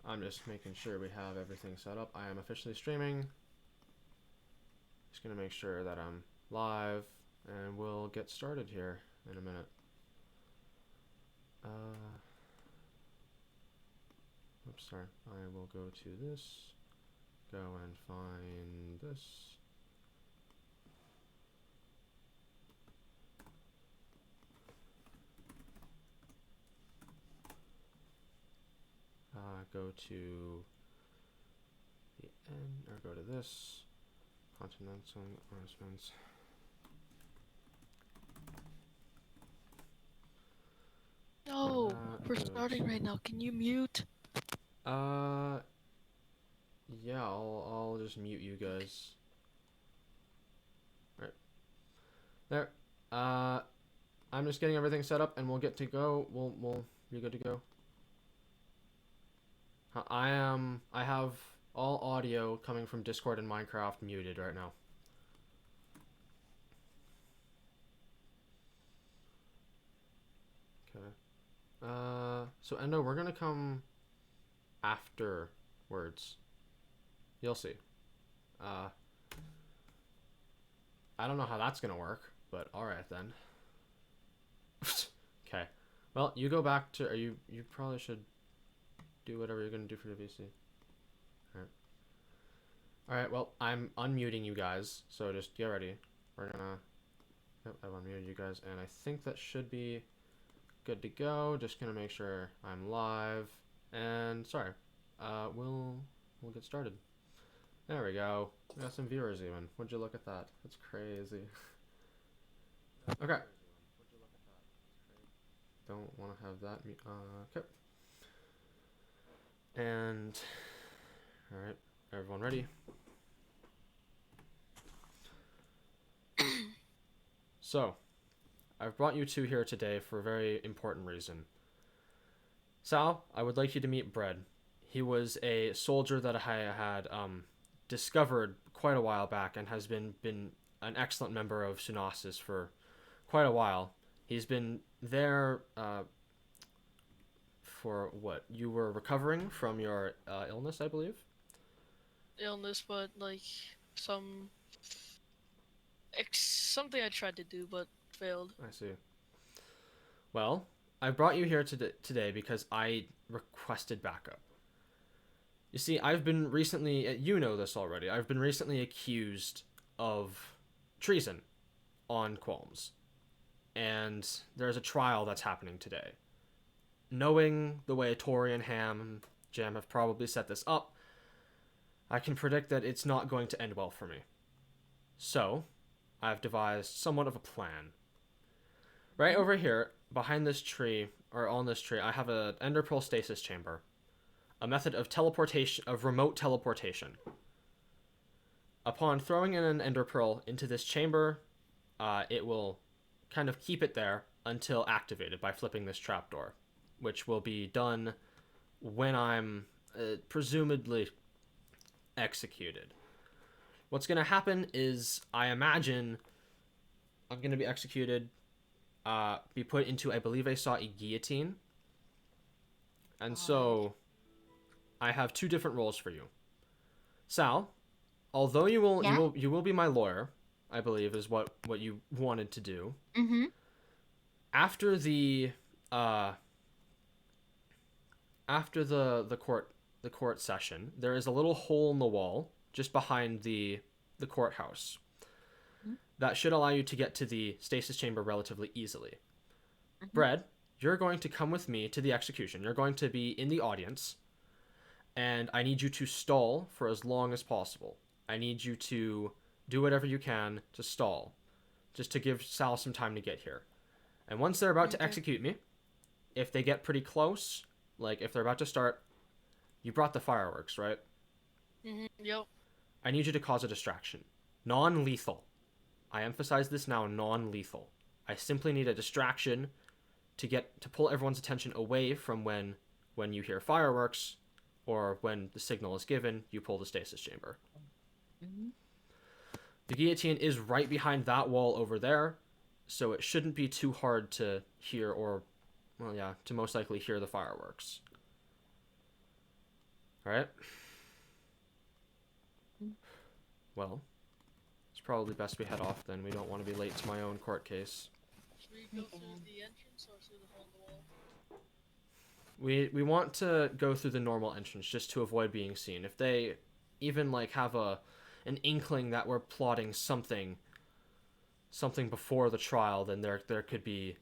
I'm just making sure we have everything set up. I am officially streaming. Just gonna make sure that I'm live, and we'll get started here in a minute. Oops, sorry. I will go to this, go and find this. Go to the end, or go to this. Continental announcements. No, we're starting right now. Can you mute? Yeah, I'll just mute you guys. All right. There. I'm just getting everything set up, and we'll get to go. We'll be good to go. I have all audio coming from Discord and Minecraft muted right now. Okay. So Endo, we're gonna come afterwards. You'll see. I don't know how that's gonna work, but all right then. Okay. Well, you go back to. You probably should do whatever you're gonna do for the VC. All right. All right. Well, I'm unmuting you guys, so just get ready. We're gonna. Yep, I've unmuted you guys, and I think that should be good to go. Just gonna make sure I'm live. And sorry, we'll get started. There we go. We got some viewers even. Would you look at that? That's crazy. Okay. Don't want to have that. Okay. And all right, everyone ready? So, I've brought you two here today for a very important reason. Sal, I would like you to meet Bread. He was a soldier that I had discovered quite a while back and has been an excellent member of Tsunacis for quite a while. He's been there for what? You were recovering from your illness, I believe? Illness, but like something I tried to do but failed. I see. Well, I brought you here today because I requested backup. You see, I've been recently, you know this already, I've been recently accused of treason on Qualms. And there's a trial that's happening today. Knowing the way Tori and Ham and Jam have probably set this up, I can predict that it's not going to end well for me. So, I've devised somewhat of a plan. Right over here, behind this tree, or on this tree, I have an ender pearl stasis chamber. A method of teleportation, of remote teleportation. Upon throwing in an ender pearl into this chamber, it will kind of keep it there until activated by flipping this trapdoor, which will be done when I'm presumably executed. What's going to happen is, I imagine I'm going to be executed, be put into, I believe I saw a guillotine. And so I have two different roles for you. Sal, although you will be my lawyer, I believe is what you wanted to do. Mm-hmm. After the court session, there is a little hole in the wall just behind the courthouse that should allow you to get to the stasis chamber relatively easily. Brad, you're going to come with me to the execution. You're going to be in the audience, and I need you to stall for as long as possible. I need you to do whatever you can to stall, just to give Sal some time to get here. And once they're about to execute me, if they get pretty close, like if they're about to start, you brought the fireworks, right? Yep. I need you to cause a distraction. Non-lethal. I emphasize this now, non-lethal. I simply need a distraction to pull everyone's attention away from when you hear fireworks, or when the signal is given, you pull the stasis chamber. The guillotine is right behind that wall over there, so it shouldn't be too hard to hear, or, well, yeah, to most likely hear the fireworks. All right. Well, it's probably best we head off then. We don't want to be late to my own court case. Should we go through the entrance or through the hole in the wall? We want to go through the normal entrance just to avoid being seen. If they even like have an inkling that we're plotting something before the trial, then there could be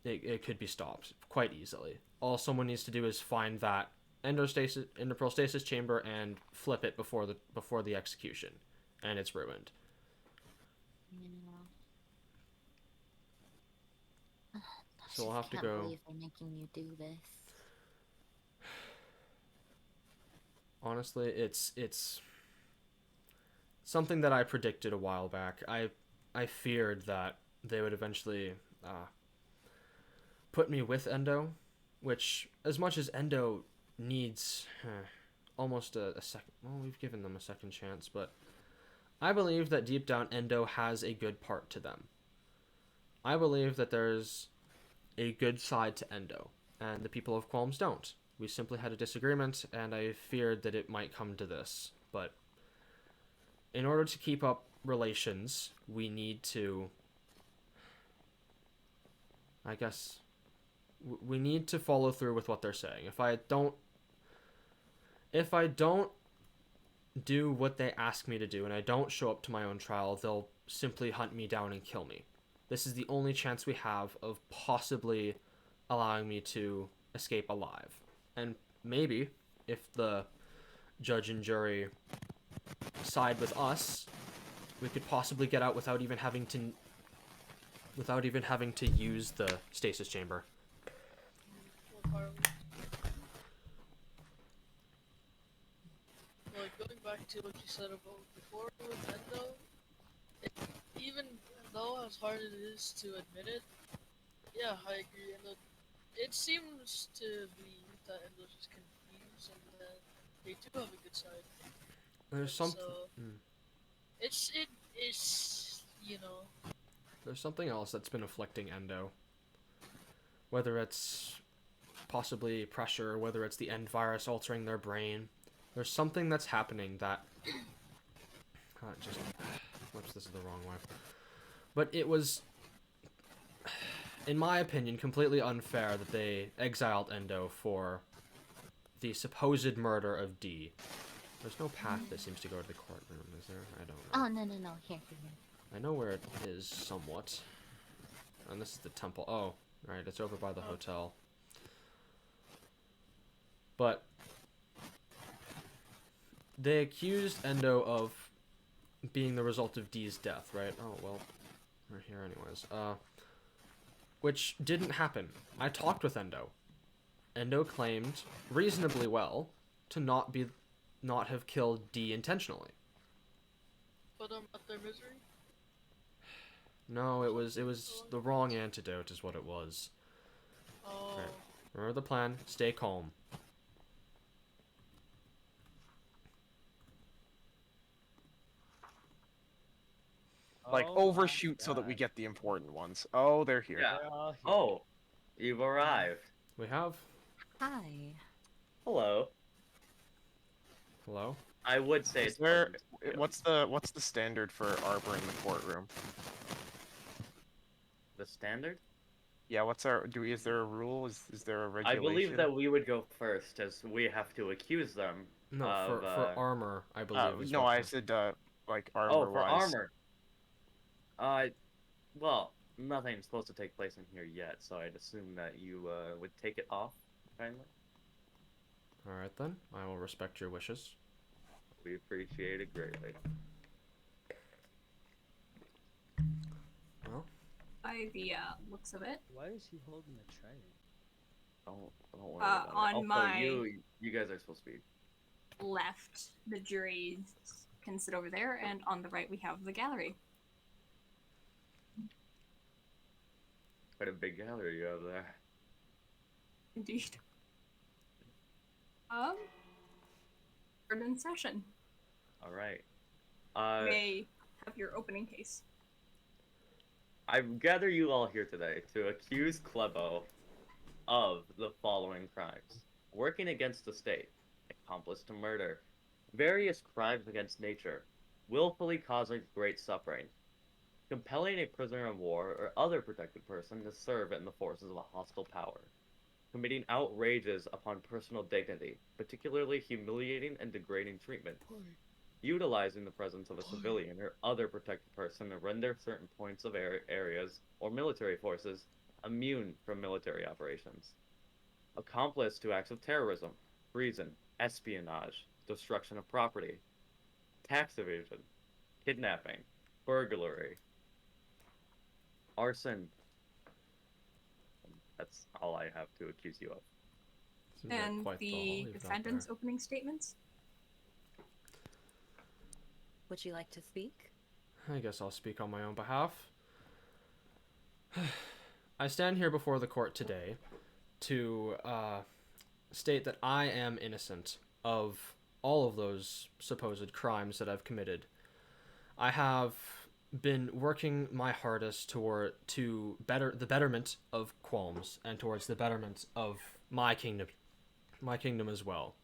it could be stopped quite easily. All someone needs to do is find that endopearl stasis chamber and flip it before the execution, and it's ruined. So we'll have to go. I can't believe they're making you do this. Honestly, it's something that I predicted a while back. I feared that they would eventually put me with Endo, which, as much as Endo needs almost a second, well, we've given them a second chance, but I believe that deep down Endo has a good part to them. I believe that there's a good side to Endo, and the people of Qualms don't. We simply had a disagreement, and I feared that it might come to this. But in order to keep up relations, we need to, I guess, we need to follow through with what they're saying. If I don't do what they ask me to do, and I don't show up to my own trial, they'll simply hunt me down and kill me. This is the only chance we have of possibly allowing me to escape alive. And maybe, if the judge and jury side with us, we could possibly get out without even having to use the stasis chamber. Like, going back to what you said about before with Endo, even though as hard it is to admit it, yeah, I agree. And it seems to be that Endo's just confused and that they do have a good side. There's something. So, it's you know. There's something else that's been afflicting Endo. Whether it's possibly pressure, whether it's the end virus altering their brain. There's something that's happening that... Whoops, this is the wrong way. But it was, in my opinion, completely unfair that they exiled Endo for the supposed murder of D. There's no path that seems to go to the courtroom, is there? I don't know. Oh, no. Here. I know where it is somewhat. And this is the temple. Oh, right, it's over by the hotel. But they accused Endo of being the result of D's death, right? Oh, well, we're here anyways. Which didn't happen. I talked with Endo. Endo claimed, reasonably well, to not have killed D intentionally. But at their misery? No, it was the wrong antidote is what it was. Oh. Right. Remember the plan. Stay calm. Like, overshoot so that we get the important ones. Oh, they're here. Yeah. Oh, you've arrived. We have. Hi. Hello. Hello? I would say Is there... What's the standard for arbor in the courtroom? the standard? Yeah, is there a rule? Is there a I regulation? believe that we would go first, as we have to accuse them. No, of, for armor, I believe. No, I said, like, armor-wise. Oh, for armor. Well, nothing's supposed to take place in here yet, so I'd assume that you, would take it off, kindly. Alright then, I will respect your wishes. We appreciate it greatly. Well, By the looks of it. Why is he holding the trident? Don't worry about it. On Also, my you guys are supposed to be... left, the jury can sit over there, and on the right we have the gallery. Quite a big gallery you have there. Indeed. We're in session. Alright. You may have your opening case. I gather you all here today to accuse Klebo of the following crimes: working against the state, accomplice to murder, various crimes against nature, willfully causing great suffering, compelling a prisoner of war or other protected person to serve in the forces of a hostile power, committing outrages upon personal dignity, particularly humiliating and degrading treatment, utilizing the presence of a civilian or other protected person to render certain points of areas or military forces immune from military operations, accomplice to acts of terrorism, treason, espionage, destruction of property, tax evasion, kidnapping, burglary, arson. That's all I have to accuse you of. Seems like And quite the haul the you've got defendant's there. opening statements? Would you like to speak? I guess I'll speak on my own behalf. I stand here before the court today to state that I am innocent of all of those supposed crimes that I've committed. I have been working my hardest to better the betterment of Qualms and towards the betterment of my kingdom as well.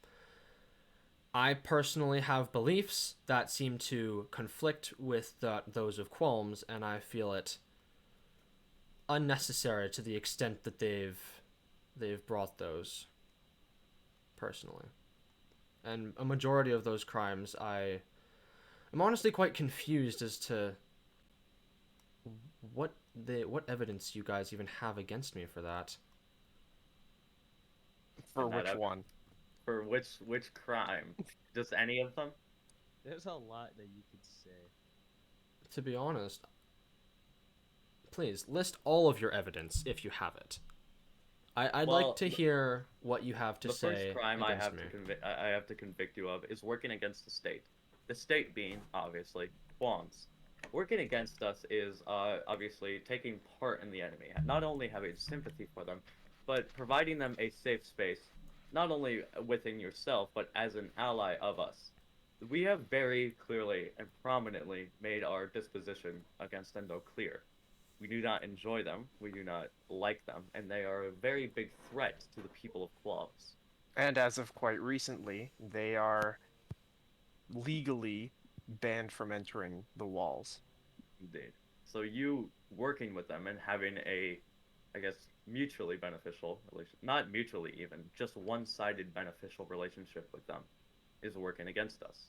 I personally have beliefs that seem to conflict with those of Qualms, and I feel it unnecessary to the extent that they've brought those personally. And a majority of those crimes, I'm honestly quite confused as to what evidence you guys even have against me for that. For And that which one? For which crime? Just any of them? There's a lot that you could say. To be honest, please list all of your evidence if you have it. I'd Well, like to hear what you have to the say first crime against me. I have to convict you of is working against the state. The state being, obviously, Quans. Working against us is obviously taking part in the enemy, not only having sympathy for them, but providing them a safe space, not only within yourself, but as an ally of us. We have very clearly and prominently made our disposition against Endo clear. We do not enjoy them, we do not like them, and they are a very big threat to the people of Quabs. And as of quite recently, they are legally banned from entering the walls. Indeed. So you working with them and having a, I guess, mutually beneficial relation, not mutually even, just one-sided beneficial relationship with them is working against us.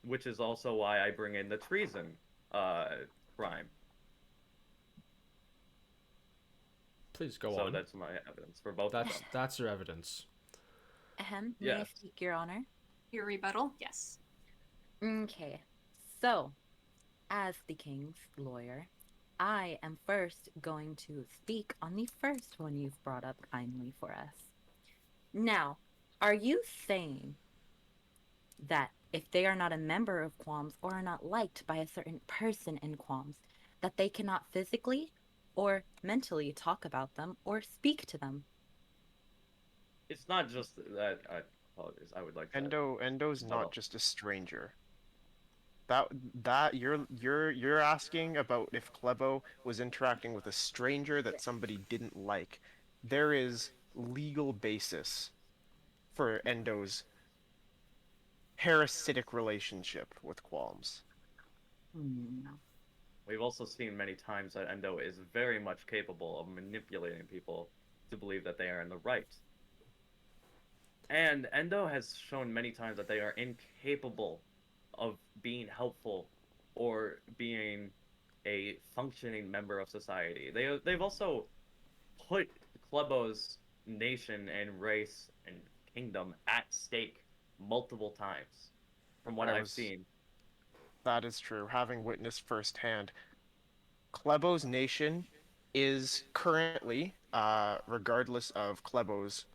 Which is also why I bring in the treason crime. Please go So on. that's my evidence for both of them. That's your evidence. Ahem, may I Yes. speak, Your Honor? Your rebuttal? Yes. Okay. So, as the king's lawyer, I am first going to speak on the first one you've brought up kindly for us. Now, are you saying that if they are not a member of Qualms or are not liked by a certain person in Qualms, that they cannot physically or mentally talk about them or speak to them? It's not just that. I apologize. I would like to. Endo's Rebuttal. not just a stranger. That you're asking about if Klebo was interacting with a stranger that somebody didn't like. There is legal basis for Endo's parasitic relationship with Qualms. We've also seen many times that Endo is very much capable of manipulating people to believe that they are in the right. And Endo has shown many times that they are incapable of being helpful or being a functioning member of society. They've also put Klebo's nation and race and kingdom at stake multiple times, from what I've seen. That is true. Having witnessed firsthand, Klebo's nation is currently, regardless of Klebo's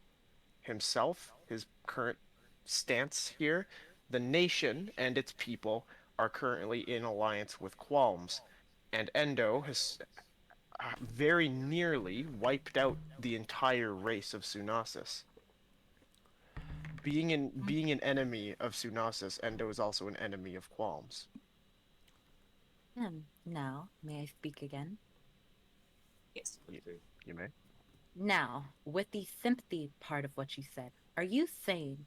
himself, his current stance here, the nation and its people are currently in alliance with Qualms, and Endo has very nearly wiped out the entire race of Tsunacis. Being an enemy of Tsunacis, Endo is also an enemy of Qualms. Now, may I speak again? Yes. You may. Now, with the sympathy part of what you said, are you saying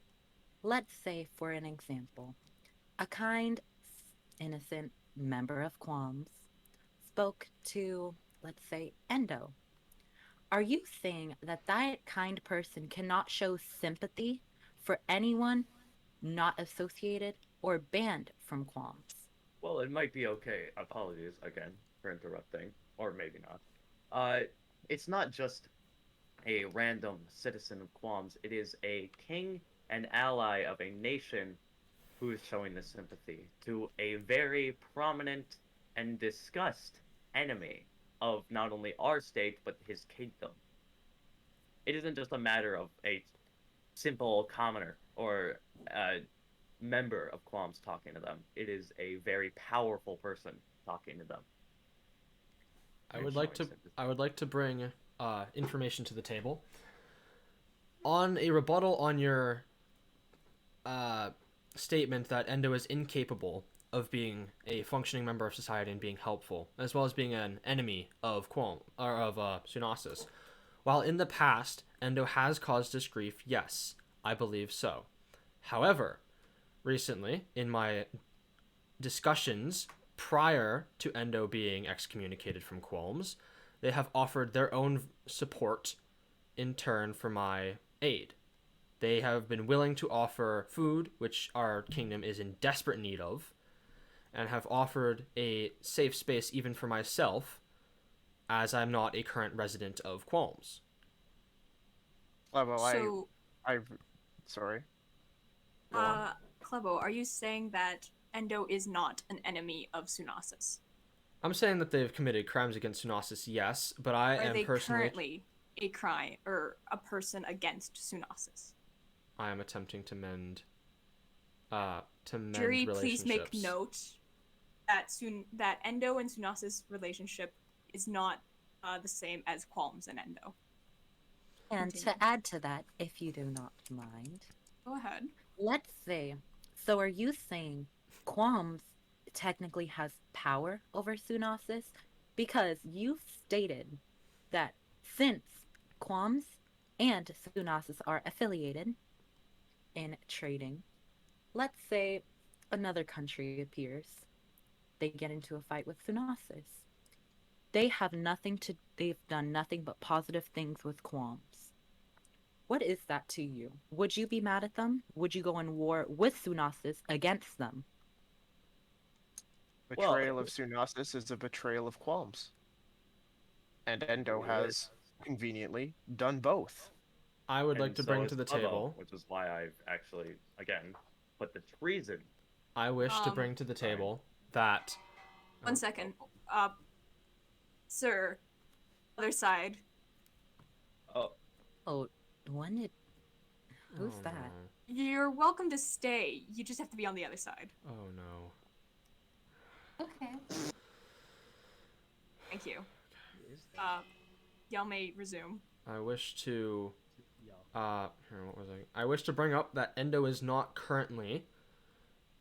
Let's say, for an example, a kind, innocent member of Qualms spoke to, let's say, Endo. Are you saying that that kind person cannot show sympathy for anyone not associated or banned from Qualms? Well, it might be okay. Apologies again for interrupting, or maybe not. Uh, it's not just a random citizen of Qualms. It is a king and ally of a nation who is showing this sympathy to a very prominent and discussed enemy of not only our state but his kingdom. It isn't just a matter of a simple commoner or a member of Qualms talking to them. It is a very powerful person talking to them I and would like showing to sympathy. I would like to bring information to the table on a rebuttal on your uh, statement that Endo is incapable of being a functioning member of society and being helpful, as well as being an enemy of Tsunacis. While in the past Endo has caused us grief, yes, I believe so. However, recently in my discussions prior to Endo being excommunicated from Qualms, they have offered their own support in turn for my aid. They have been willing to offer food, which our kingdom is in desperate need of, and have offered a safe space even for myself, as I'm not a current resident of Qualms. Clebo, So, I, sorry. Go on. uh, Klebo, are you saying that Endo is not an enemy of Tsunacis? I'm saying that they've committed crimes against Tsunacis, yes, but I Are am they personally currently a crime or a person against Tsunacis? I am attempting to mend Jury, please make relationships. note that that Endo and Tsunacis relationship is not the same as Qualms and Endo. And Continue. to add to that, if you do not mind, Go ahead. let's say, so are you saying Qualms technically has power over Tsunasis? Because you stated that since Qualms and Tsunasis are affiliated in trading, let's say another country appears, they get into a fight with Tsunasis. They've done nothing but positive things with Qualms. What is that to you? Would you be mad at them? Would you go in war with Tsunasis against them? Well, Betrayal of Tsunasis is a betrayal of Qualms. And Endo with has, conveniently, done both. I would like and to so bring is to the Clevo, table. which is why I've actually again put the treason. I wish to Um, bring to the Sorry. table that. One second. Sir, other side. Oh, Oh, when did. Who's Oh that? no. You're welcome to stay. You just have to be on the other side. Oh no. Okay. Thank you. Is that Y'all may resume. I wish to. yeah? Here, what was I? I wish to bring up that Endo is not currently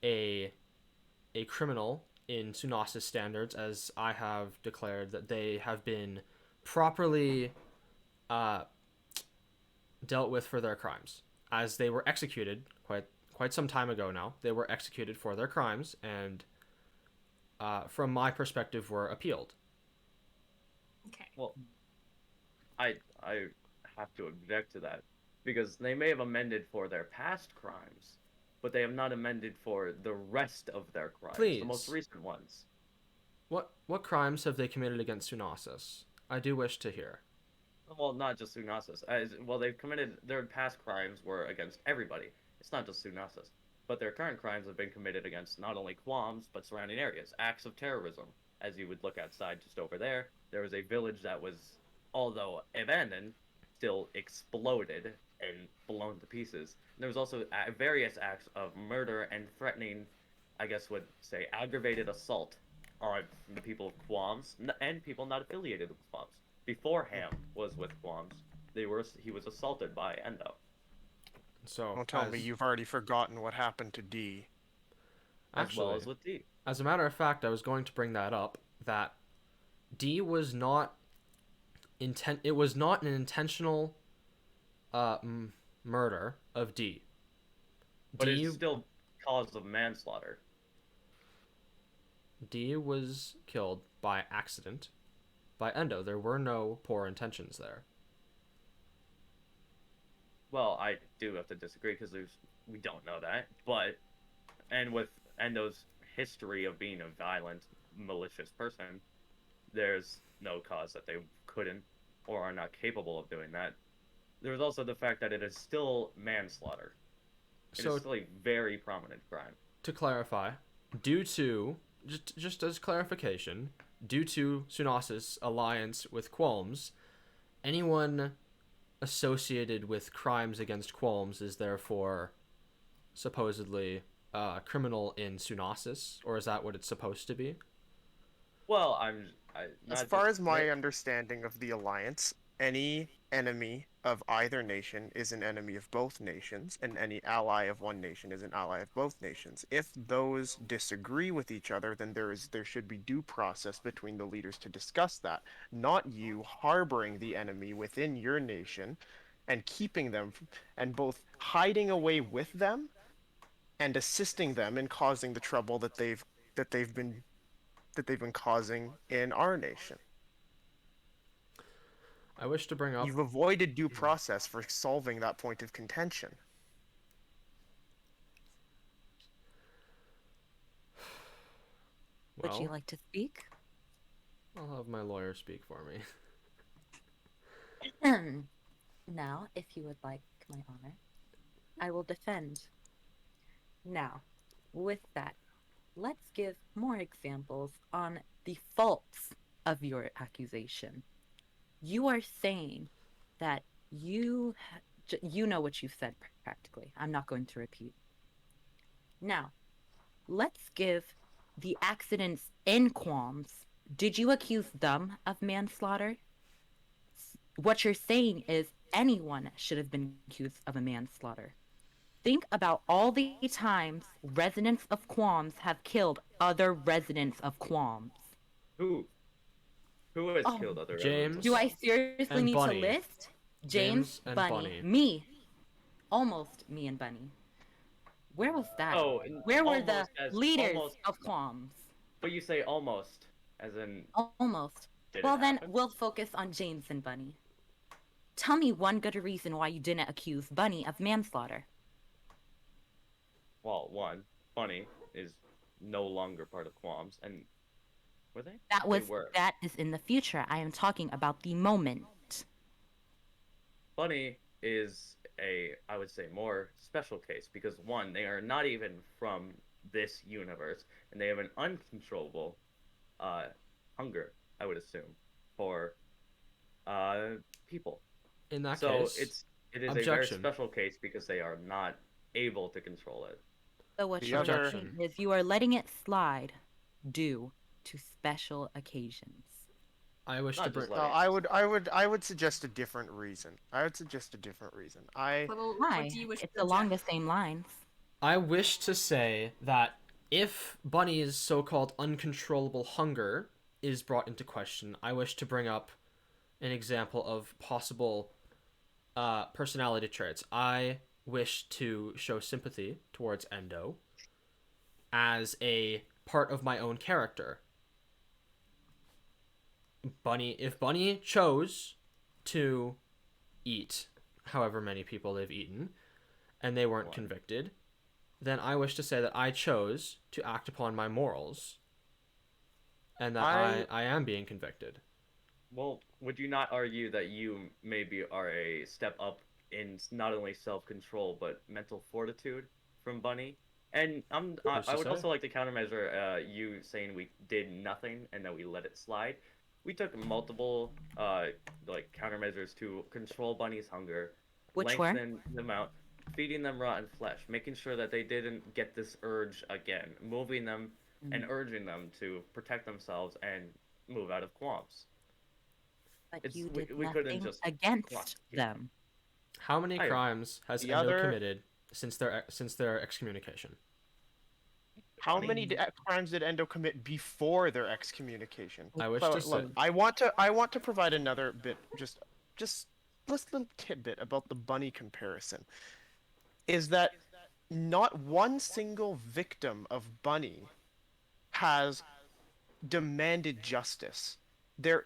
a criminal in Tsunasis standards, as I have declared that they have been properly uh, dealt with for their crimes, as they were executed quite some time ago now. They were executed for their crimes, and from my perspective, were appealed. Okay. well, I have to object to that because they may have amended for their past crimes, but they have not amended for the rest of their crimes, the most Please. recent ones. What crimes have they committed against Tsunasis? I do wish to hear. Well, not just Tsunasis. Well, they've committed their past crimes were against everybody. It's not just Tsunasis. But their current crimes have been committed against not only Qualms, but surrounding areas. Acts of terrorism. As you would look outside just over there, there was a village that was, although abandoned, still exploded and blown to pieces. And there was also various acts of murder and threatening, I guess would say, aggravated assault on the people of Qualms and people not affiliated with Qualms. Before Ham was with Qualms, he was assaulted by Endo. So, Don't tell me you've already forgotten what happened to D. As well actually, as with D. as a matter of fact, I was going to bring that up. That D was not intent. It was not an intentional murder of D. But Do it's you still cause of manslaughter. D was killed by accident by Endo. There were no poor intentions there. Well, I do have to disagree because we don't know that. But and with Endo's history of being a violent, malicious person, there's no cause that they couldn't or are not capable of doing that. There's also the fact that it is still manslaughter. It is So still a very prominent crime. to clarify, due to just as clarification, due to Tsunacis' alliance with Qualms, anyone associated with crimes against Qualms is therefore supposedly criminal in Tsunacis, or is that what it's supposed to be? Well, As not far just as my understanding of the alliance, any enemy of either nation is an enemy of both nations, and any ally of one nation is an ally of both nations. If those disagree with each other, then there should be due process between the leaders to discuss that, not you harboring the enemy within your nation and keeping them and both hiding away with them and assisting them in causing the trouble that they've been that they've been causing in our nation. I wish to bring up. You've avoided due process for solving that point of contention. Would you Well, like to speak? I'll have my lawyer speak for me. Now, if you would like my honor, I will defend. Now, with that, let's give more examples on the faults of your accusation. You are saying that you know what you said practically. I'm not going to repeat. Now, let's give the accidents in Qualms. Did you accuse them of manslaughter? What you're saying is anyone should have been accused of a manslaughter. Think about all the times residents of Qualms have killed other residents of Qualms. who has Oh, killed other James. Do I seriously And need Bunny. to list? James and Bunny, Bunny. me. Almost me and Bunny. Where was that? Oh, Where were the almost as- leaders almost- of Qualms? But you say almost, as in. Almost. Did Well, it then happen? we'll focus on James and Bunny. Tell me one good reason why you didn't accuse Bunny of manslaughter. Well, one, Bunny is no longer part of Qualms, and were they? That were. is in the future. I am talking about the moment. Bunny is I would say, more special case because one, they are not even from this universe, and they have an uncontrollable hunger, I would assume, for people. In that So case, it is objection. a very special case because they are not able to control it. So what The you're other- saying is you are letting it slide due to special occasions. I wish Not to bring. just like- I would suggest a different reason. I would suggest a different reason. Well, Why? what do you wish It's to along the object? same lines. I wish to say that if Bunny's so-called uncontrollable hunger is brought into question, I wish to bring up an example of possible personality traits. I wish to show sympathy towards Endo as a part of my own character. If Bunny chose to eat however many people they've eaten and they weren't convicted, then I wish to say that I chose to act upon my morals and that I am being convicted. Well, would you not argue that you maybe are a step up in not only self-control but mental fortitude from Bunny? And Who's to I would say? also like to countermeasure you saying we did nothing and that we let it slide. We took multiple like countermeasures to control Bunny's hunger, Which were? lengthen them out, feeding them rotten flesh, making sure that they didn't get this urge again, moving them and urging them to protect themselves and move out of Qualms. But you did we couldn't nothing just against watch it. them. How many I- crimes has The Endo other- committed since their excommunication? How many crimes did Endo commit before their excommunication? I wish So, to say. look, I want to provide another bit, just little tidbit about the Bunny comparison. Is that not one single victim of Bunny has demanded justice. There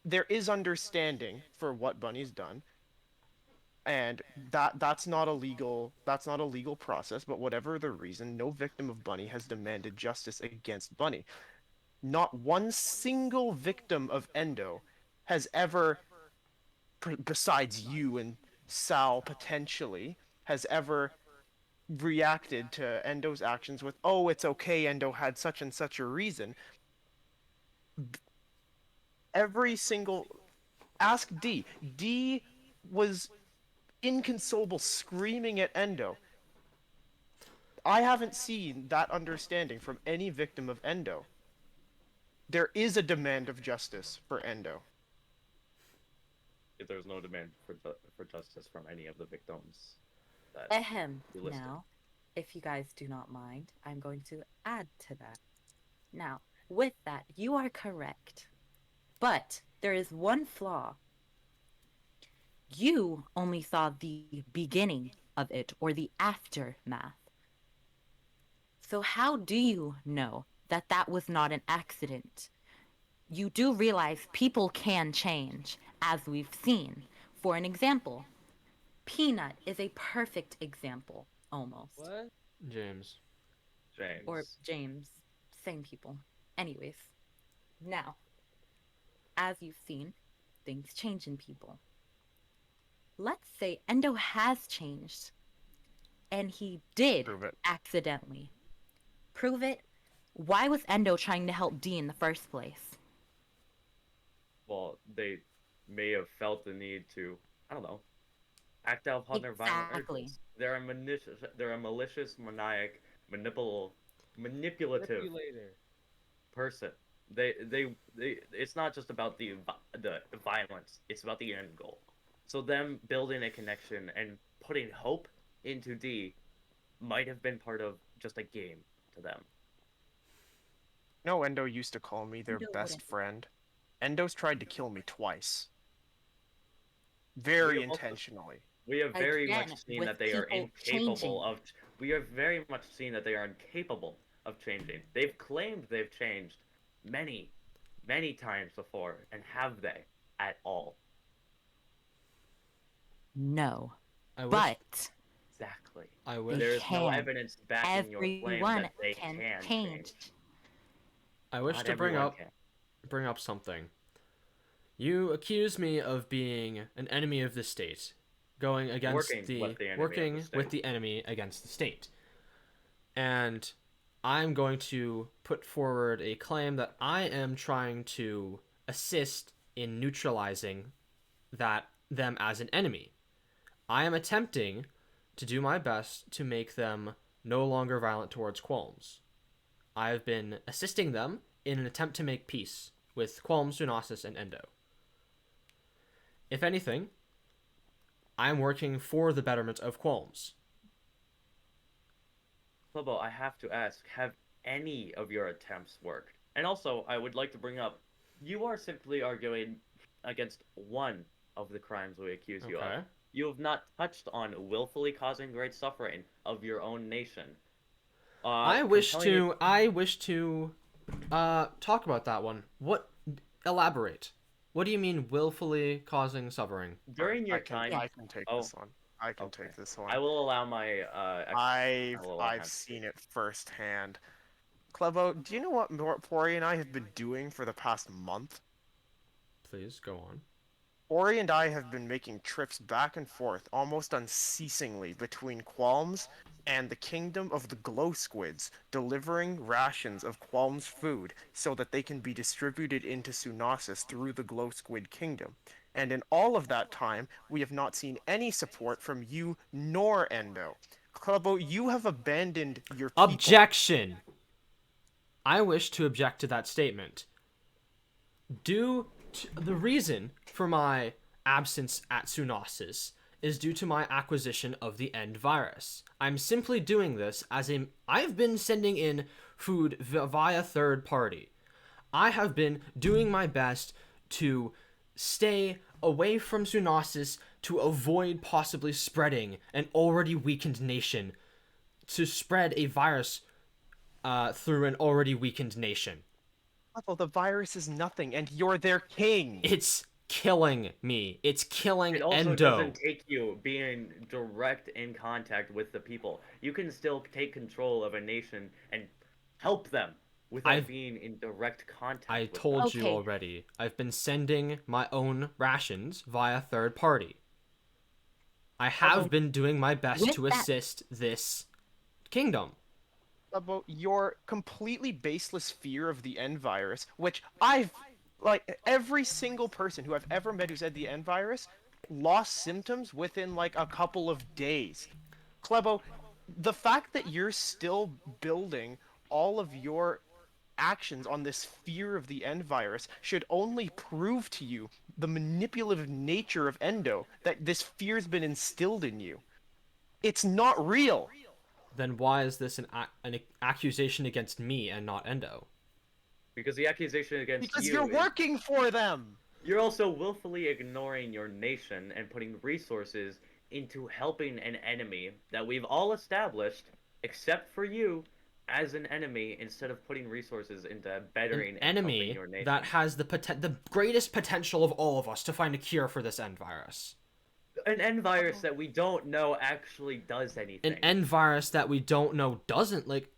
there is understanding for what Bunny's done, and that's not a legal process, but whatever the reason, no victim of Bunny has demanded justice against Bunny. Not one single victim of Endo has ever, besides you and Sal potentially, has ever reacted to Endo's actions with, "Oh, it's okay, Endo had such and such a reason." Every single ask D. D was inconsolable, screaming at Endo. I haven't seen that understanding from any victim of Endo. There is a demand of justice for Endo. If there's no demand for justice from any of the victims that Ahem. you listed. Now, if you guys do not mind, I'm going to add to that. Now, with that, you are correct. But there is one flaw. You only saw the beginning of it, or the aftermath. So how do you know that that was not an accident? You do realize people can change, as we've seen. For an example, Peanut is a perfect example, almost. What? James. James. Or James. Same people. Anyways. Now, as you've seen, things change in people. Let's say Endo has changed, and he did Prove it. accidentally. Prove it. Why was Endo trying to help D in the first place? Well, they may have felt the need to, I don't know, act out upon their violent Exactly. urges. They're a malicious, maniac, manipulative Manipulator. person. It's not just about the violence. It's about the end goal. So them building a connection and putting hope into D might have been part of just a game to them. No, Endo used to call me their Endo best wouldn't. friend. Endo's tried to kill me twice. Very We also- intentionally. We have very Again, much seen with that they are people incapable changing. of. We have very much seen that they are incapable of changing. They've claimed they've changed many, many times before, and have they at all? No. I wish. But Exactly. I wish. There is no can. evidence backing your claim everyone that they can can change. I wish Not to bring everyone up can. bring up something. You accuse me of being an enemy of the state, going against Working with the enemy of working the with state. the enemy against the state. And I'm going to put forward a claim that I am trying to assist in neutralizing them as an enemy. I am attempting to do my best to make them no longer violent towards Qualms. I've been assisting them in an attempt to make peace with Qualms, Tsunacis, and Endo. If anything, I'm working for the betterment of Qualms. Lobo, I have to ask, have any of your attempts worked? And also, I would like to bring up, you are simply arguing against one of the crimes we accuse you Okay. of. You have not touched on willfully causing great suffering of your own nation. I wish to talk about that one. Elaborate. What do you mean willfully causing suffering? During your I can, time, I can take Oh, this one. I can okay. take this one. I will allow my I've seen it firsthand. Clebo, do you know what Pori and I have been doing for the past month? Please go on. Ori and I have been making trips back and forth almost unceasingly between Qualms and the kingdom of the Glow Squids, delivering rations of Qualms food so that they can be distributed into Tsunacis through the Glow Squid kingdom. And in all of that time, we have not seen any support from you nor Endo. Clebo, you have abandoned your people. Objection! I wish to object to that statement. The reason for my absence at Tsunacis is due to my acquisition of the end virus. I'm simply doing this I've been sending in food via third party. I have been doing my best to stay away from Tsunacis to avoid possibly spreading an already weakened nation to spread a virus through an already weakened nation. Level, the virus is nothing, and you're their king. It's killing me. It's killing It also Endo. doesn't take you being direct in contact with the people. You can still take control of a nation and help them without being in direct contact I with told them. you already. I've been sending my own rations via third party. I have been doing my best to assist this kingdom. About your completely baseless fear of the N virus, which every single person who I've ever met who's had the N virus lost symptoms within like a couple of days. Klebo, the fact that you're still building all of your actions on this fear of the N virus should only prove to you the manipulative nature of Endo, that this fear's been instilled in you. It's not real. Then why is this an accusation against me and not Endo? Because the accusation against because you you're working for them. You're also willfully ignoring your nation and putting resources into helping an enemy that we've all established, except for you, as an enemy, instead of putting resources into bettering and helping your nation. That has the greatest potential of all of us to find a cure for this N virus. An N virus that we don't know actually does anything. An N virus that we don't know doesn't, like,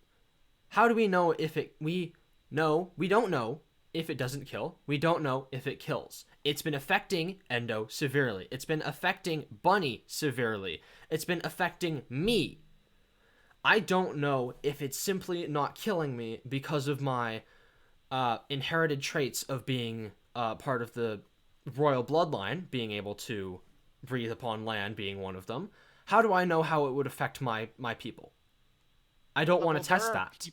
how do we know if it, we don't know if it doesn't kill. We don't know if it kills. It's been affecting Endo severely. It's been affecting Bunny severely. It's been affecting me. I don't know if it's simply not killing me because of my inherited traits of being part of the royal bloodline, being able to breathe upon land being one of them. How do I know how it would affect my people? I don't want to test that.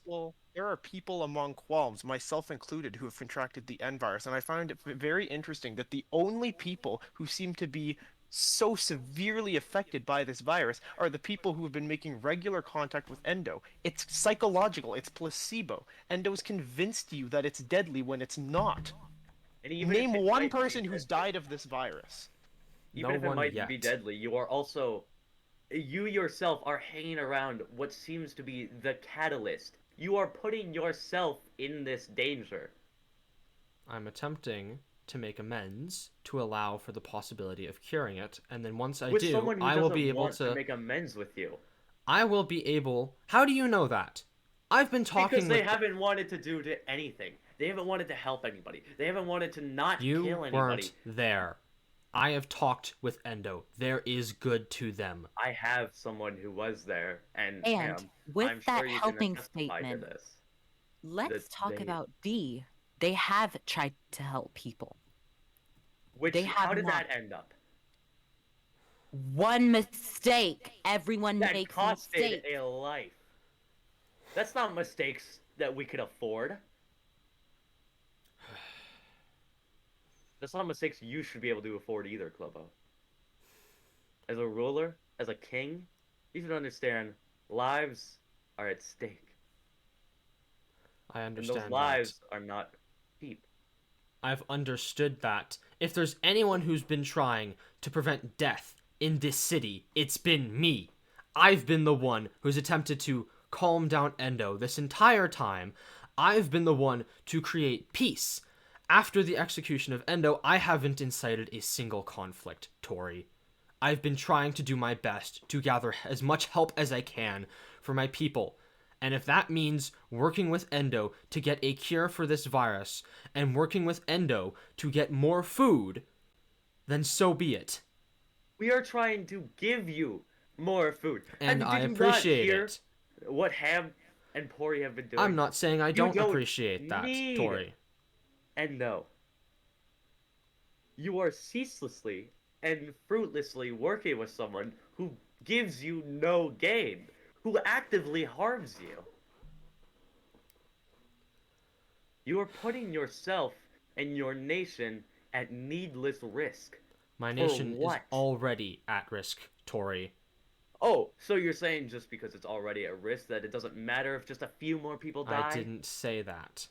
There are people among Qualms, myself included, who have contracted the N virus, and I find it very interesting that the only people who seem to be so severely affected by this virus are the people who have been making regular contact with Endo. It's psychological, it's placebo. Endo's convinced you that it's deadly when it's not. Name one person who's died of this virus. Even if it might be deadly, you are also... You yourself are hanging around what seems to be the catalyst. You are putting yourself in this danger. I'm attempting to make amends to allow for the possibility of curing it, and then once I do, I will be able to make amends with you. I will be able... How do you know that? I've been talking because they haven't wanted to do anything. They haven't wanted to help anybody. They haven't wanted to not kill anybody. You weren't there. I have talked with Endo. There is good to them. I have someone who was there, and with I'm that sure you helping can testify to statement, this. let's talk about D. They have tried to help people. How did that end up? One mistake. Everyone makes mistakes. That costed a life. That's not mistakes that we could afford. That's not mistakes you should be able to afford either, Klobo. As a ruler, as a king, you should understand lives are at stake. I understand. And those lives are not cheap. I've understood that. If there's anyone who's been trying to prevent death in this city, it's been me. I've been the one who's attempted to calm down Endo this entire time. I've been the one to create peace. After the execution of Endo, I haven't incited a single conflict, Tori. I've been trying to do my best to gather as much help as I can for my people. And if that means working with Endo to get a cure for this virus, and working with Endo to get more food, then so be it. We are trying to give you more food. And I appreciate it. What Ham and Pori have been doing. I'm not saying I don't appreciate that, Tori. And no. You are ceaselessly and fruitlessly working with someone who gives you no gain, who actively harms you. You are putting yourself and your nation at needless risk. My nation is already at risk, Tori. Oh, so you're saying just because it's already at risk that it doesn't matter if just a few more people die? I didn't say that.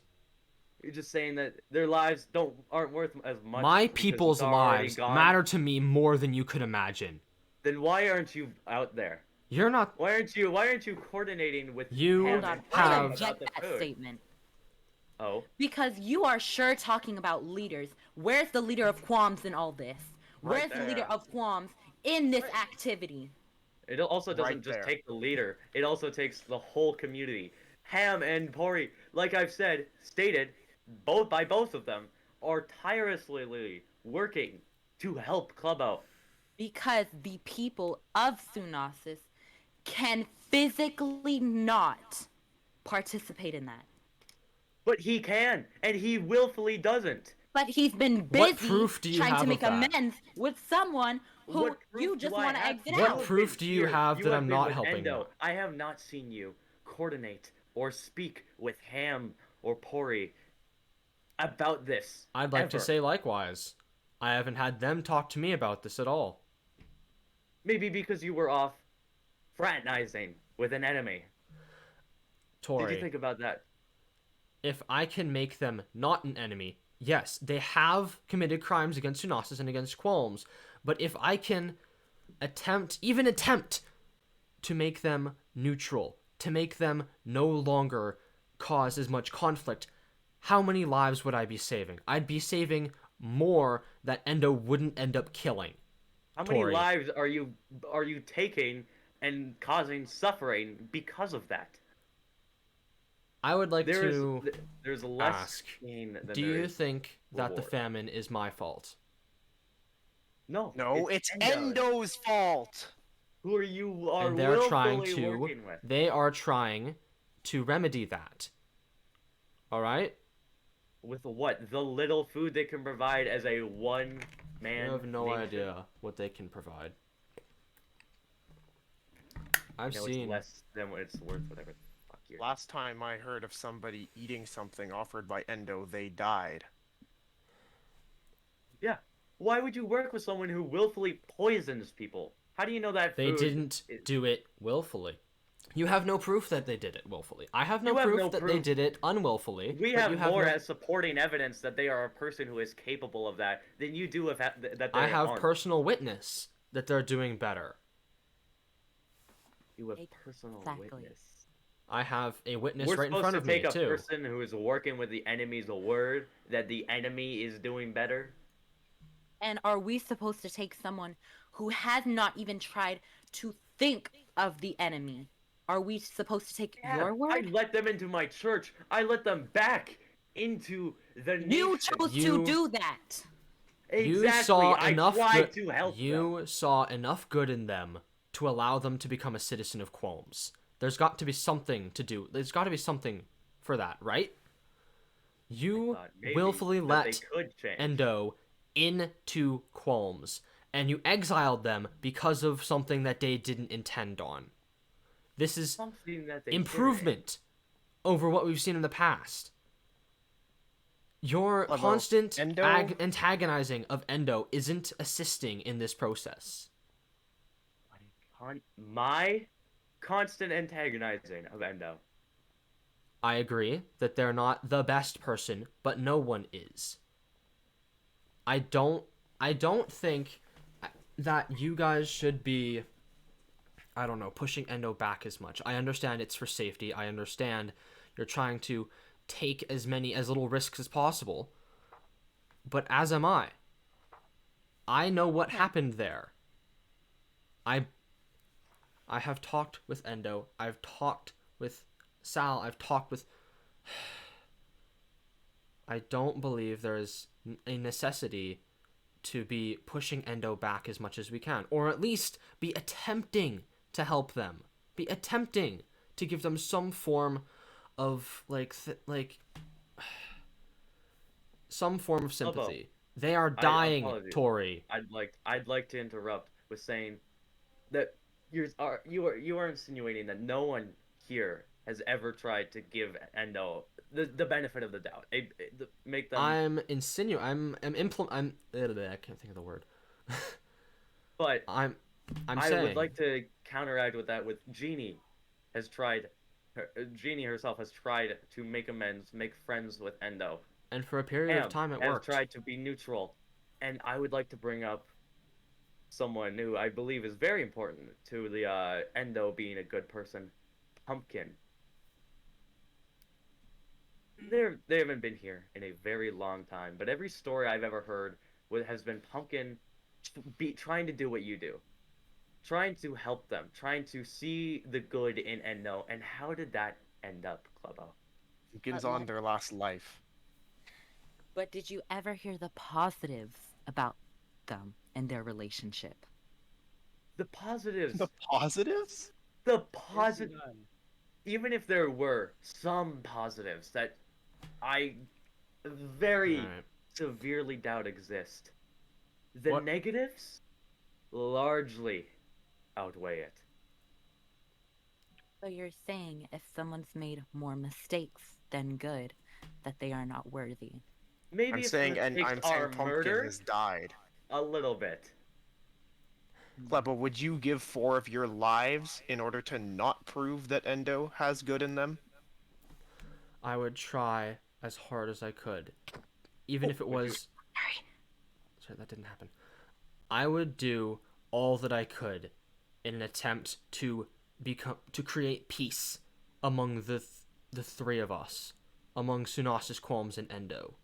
You're just saying that their lives aren't worth as much. My people's lives matter to me more than you could imagine. Then why aren't you out there? You're not. Why aren't you coordinating with You Ham Hold on. and I have- Polly object about the that food? statement. Oh, Because you are sure talking about leaders. Where's the leader of Qualms in all this? Right Where's the leader there. of Qualms in this activity? it also doesn't Right just there. take the leader. It also takes the whole community. Ham and Pori, like I've stated, both of them are tirelessly working to help Club out. Because the people of Tsunacis can physically not participate in that. But he can, and he willfully doesn't. But he's been What busy proof do you trying have to of make that? amends with someone who What proof you do just I want to have? exit What out. have proof been do you here. have that I'm been not with helping Endo. you? I have not seen you coordinate or speak with Ham or Pori about this. I'd like to ever. say likewise. I haven't had them talk to me about this at all. Maybe because you were off fraternizing with an enemy. Did Tori, you think about that? if I can make them not an enemy, yes, they have committed crimes against Tsunacis and against Qualms, but if I can even attempt to make them neutral, to make them no longer cause as much conflict, how many lives would I be saving? I'd be saving more that Endo wouldn't end up killing. How many Tori. lives are you taking and causing suffering because of that? I would like to There's less ask, pain than do there you is think that the reward. famine is my fault? No. No, it's Endo's fault. Who are you are And they're trying willfully to working with. they are trying to remedy that. All right? With what? The little food they can provide as a I one-man have no nation. idea what they can provide. I've No, seen it's less than what it's worth, whatever the fuck you're... Last time I heard of somebody eating something offered by Endo, they died. Yeah. Why would you work with someone who willfully poisons people? How do you know that they food didn't is... do it willfully. You have no proof that they did it willfully. I have no You have proof no that they proof. did it unwillfully. We but have you more no- as supporting evidence that they are a person who is capable of that than you do that they I have aren't. personal witness that they're doing better. You have personal Exactly. witness. I have a witness We're right in supposed front to of me take a too. person who is working with the enemy's word that the enemy is doing better. And are we supposed to take someone who has not even tried to think of the enemy? Are we supposed to take Yeah, your I word? let them into my church. I let them back into the You nation. chose You- to do that. You Exactly. saw I enough tried good. to help them. You saw enough good in them to allow them to become a citizen of Qualms. There's got to be something to do. There's got to be something for that, right? You thought maybe willfully that let they could change. Endo into Qualms, and you exiled them because of something that they didn't intend on. This is Something that they improvement over what we've seen in the past. Your Although constant Endo- antagonizing of Endo isn't assisting in this process. My constant antagonizing of Endo. I agree that they're not the best person, but no one is. I don't think that you guys should be, I don't know, pushing Endo back as much. I understand it's for safety. I understand you're trying to take as little risks as possible. But as am I. I know what happened there. I have talked with Endo. I've talked with Sal. I've talked with... I don't believe there is a necessity to be pushing Endo back as much as we can. Or at least be attempting to help them. Be attempting to give them some form of, some form of sympathy. They are dying, apologize. Tori. I'd like to interrupt with saying that you are insinuating that no one here has ever tried to give Endo the benefit of the doubt. Make them. I can't think of the word. But I'm I saying would like to counteract with that. With Jeannie Jeannie herself has tried to make amends, make friends with Endo. and for a period Ham of time it has worked. tried to be neutral, and I would like to bring up someone who I believe is very important to the Endo being a good person, Pumpkin. They haven't been here in a very long time, but every story I've ever heard has been Pumpkin trying to do what you do, trying to help them, trying to see the good in Endo. And how did that end up, Clubbo? Pumpkin's But on let- their last life. But did you ever hear the positives about them and their relationship? The positives, The positives? the There's positive. none. Even if there were some positives that I very Alright. severely doubt exist, the What- negatives largely outweigh it. So you're saying if someone's made more mistakes than good, that they are not worthy. Maybe I'm if saying, the and mistakes I'm saying are Pumpkin murder, has died. a little bit. Kleba, would you give 4 of your lives in order to not prove that Endo has good in them? I would try as hard as I could, even if it Would you- was. Sorry, that didn't happen. I would do all that I could in an attempt to create peace among the three of us, among Tsunacis, Qualms, and Endo.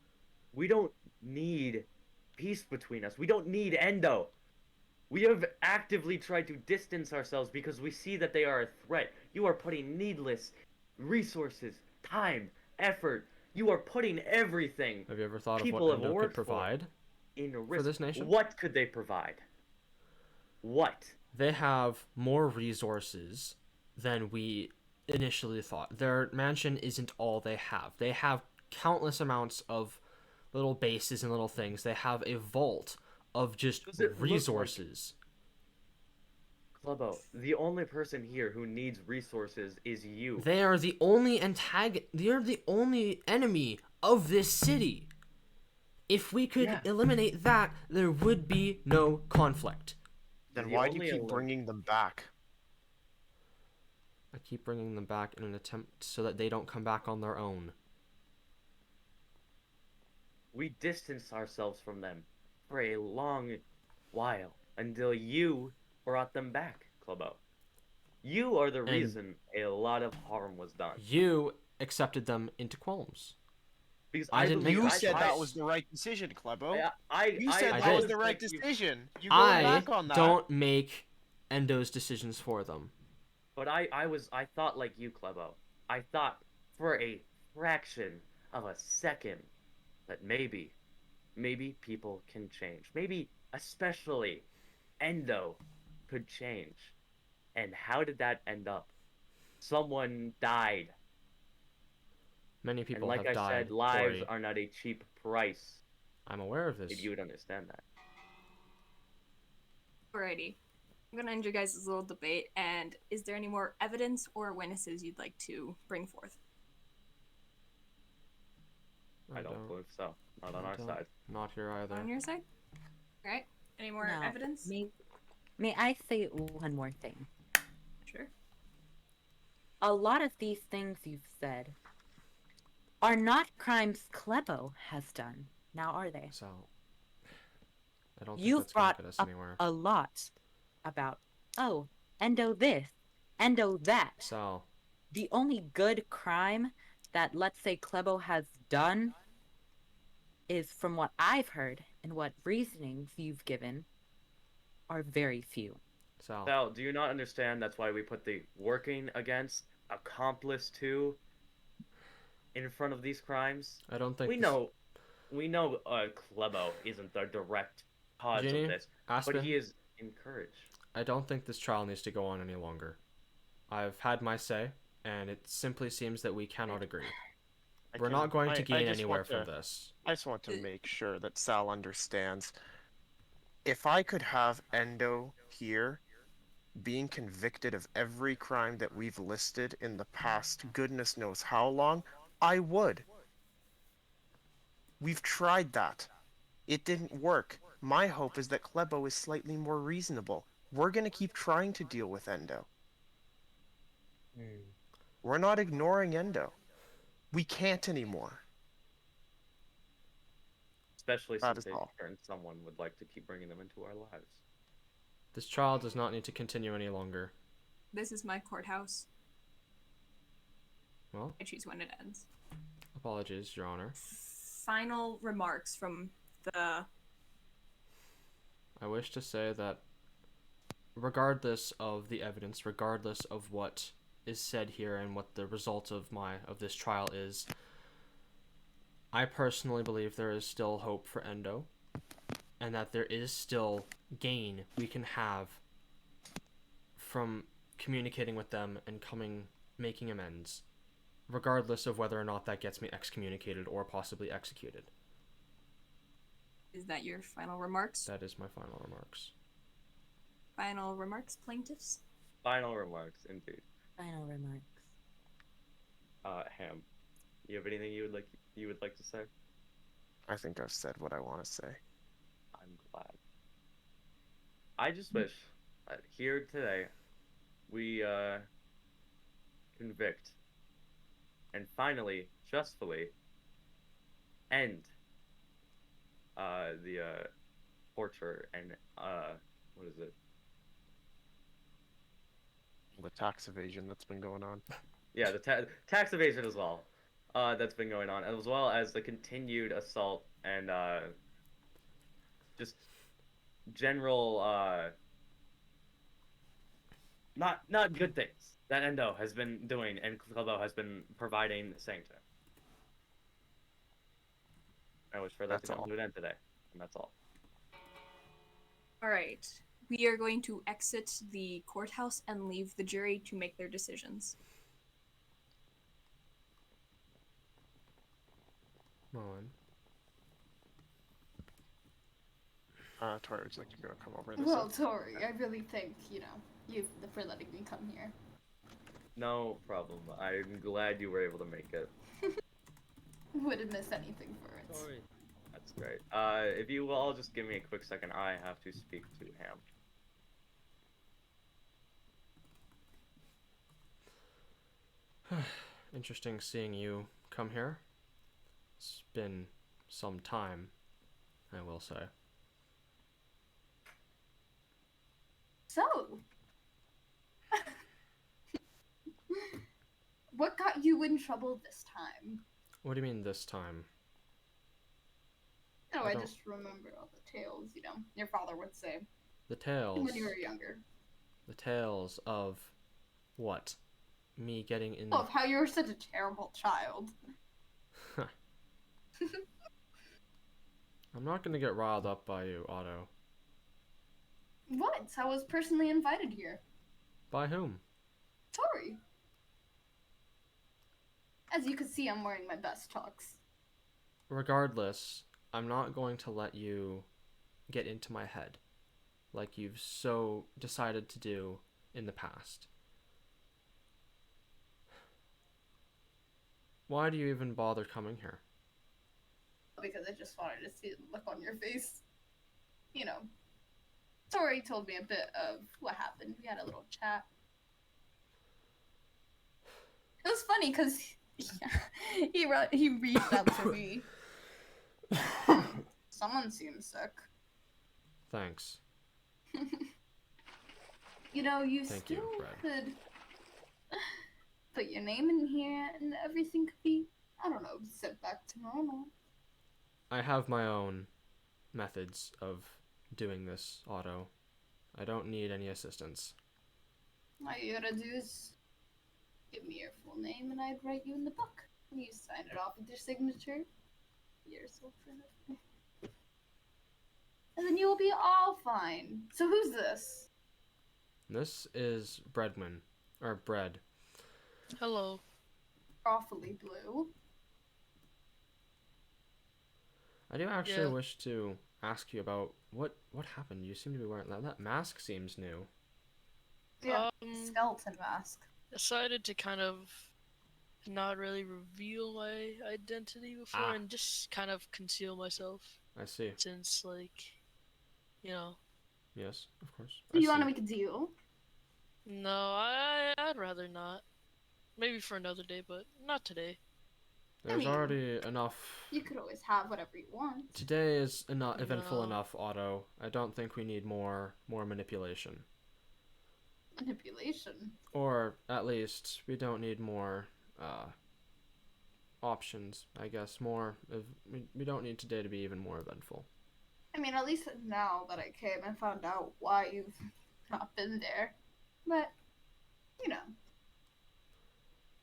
We don't need peace between us. We don't need Endo. We have actively tried to distance ourselves because we see that they are a threat. You are putting needless resources, time, effort. You are putting everything Have you ever thought people of have what Endo could worked for provide? in risk. this nation? What could they provide? What? They have more resources than we initially thought. Their mansion isn't all they have. They have countless amounts of little bases and little things. They have a vault of just Does it look like- resources. Clubbo, the only person here who needs resources is you. They are the only They are the only enemy of this city. If we could Yeah. eliminate that, there would be no conflict. Then The why do you only keep ele- bringing them back? I keep bringing them back in an attempt so that they don't come back on their own. We distanced ourselves from them for a long while until you brought them back, Clubbo. You are the And- reason a lot of harm was done. You accepted them into Qualms. Because I I didn't believe make You that said choice. that was the right decision, Klebo. You said I that was did. the right like you- decision. You going I back on that? don't make Endo's decisions for them. But I thought like you, Klebo. I thought for a fraction of a second that maybe people can change. Maybe especially Endo could change. And how did that end up? Someone died. Many And people like have I died. said, lives Corey. are not a cheap price. I'm aware of this. Maybe you would understand that. Alrighty. I'm gonna end your guys' little debate, and is there any more evidence or witnesses you'd like to bring forth? I don't believe so. Not on I our don't. side. Not here either. On your side? Alright. Any more Now, evidence? May I say one more thing? Sure. A lot of these things you've said are not crimes Klebo has done. Now, are they? So, I don't think You've that's gonna brought get us up anywhere. a lot about, oh, Endo this, Endo that. So, The only good crime that, let's say, Klebo has done is, from what I've heard and what reasonings you've given, are very few. Sal, do you not understand that's why we put the working against, accomplice to in front of these crimes? I don't think We know Klebo isn't the direct cause Ginny, of this, Aspen, but he is encouraged. I don't think this trial needs to go on any longer. I've had my say, and it simply seems that we cannot agree. We're not going to gain anywhere from this. I just want to make sure that Sal understands. If I could have Endo here being convicted of every crime that we've listed in the past goodness knows how long, I would. We've tried that. It didn't work. My hope is that Klebo is slightly more reasonable. We're going to keep trying to deal with Endo. We're not ignoring Endo. We can't anymore. Especially That since is they all. turned someone would like to keep bringing them into our lives. This trial does not need to continue any longer. This is my courthouse. Well, I choose when it ends. apologies, Your Honor. Final remarks from the... I wish to say that regardless of the evidence, regardless of what is said here and what the result of this trial is, I personally believe there is still hope for Endo, and that there is still gain we can have from communicating with them and making amends, regardless of whether or not that gets me excommunicated or possibly executed. Is that your final remarks? That is my final remarks. Final remarks, plaintiffs? Final remarks, indeed. Final remarks. Ham, you have anything you would like to say? I think I've said what I want to say. I'm glad. I just wish that here today we convict and finally, justfully, end the torture and what is it? The tax evasion that's been going on. Yeah, the tax evasion as well. That's been going on, as well as the continued assault and just general not good things that Endo has been doing and Clubo has been providing sanctuary. I wish for that That's to come all. to an end today, and that's all. Alright. We are going to exit the courthouse and leave the jury to make their decisions. Moen. Tori, would you like to go come over this? Well, Tori, I really thank, you for letting me come here. No problem. I'm glad you were able to make it. Wouldn't miss anything for it. Sorry. That's great. If you will all just give me a quick second, I have to speak to Ham. Interesting seeing you come here. It's been some time, I will say. So, what got you in trouble this time? What do you mean this time? Oh, I I don't- just remember all the tales, your father would say The tales. when you were younger. The tales of what? Me getting in. Oh, of how you were such a terrible child. I'm not gonna get riled up by you, Otto. What? I was personally invited here. By whom? Tori. As you can see, I'm wearing my best tux. Regardless, I'm not going to let you get into my head like you've so decided to do in the past. Why do you even bother coming here? Because I just wanted to see the look on your face. Tori told me a bit of what happened. We had a little chat. It was funny because he reached out to me. Someone seems sick. Thanks. You Thank you, still Brad. could put your name in here and everything could be, I don't know, set back to normal. I have my own methods of doing this, Otto. I don't need any assistance. All you gotta do is give me your full name and I'd write you in the book. You sign it off with your signature. You're so pretty. And then you will be all fine. So who's this? This is Breadman. Or Bread. Hello. Awfully blue. I do actually Yeah. wish to ask you about what happened. You seem to be wearing that mask seems new. Yeah, skeleton mask. Decided to kind of not really reveal my identity before Ah. and just kind of conceal myself I see. since, like, Yes, of course. Do I you want to see. make a deal? No, I'd rather not. Maybe for another day, but not today. There's mean, already enough. You could always have whatever you want. Today is enough eventful No. enough, Otto. I don't think we need more manipulation. Manipulation. Or at least we don't need more options. I guess we don't need today to be even more eventful. I mean, at least now that I came and found out why you've not been there. But, you know.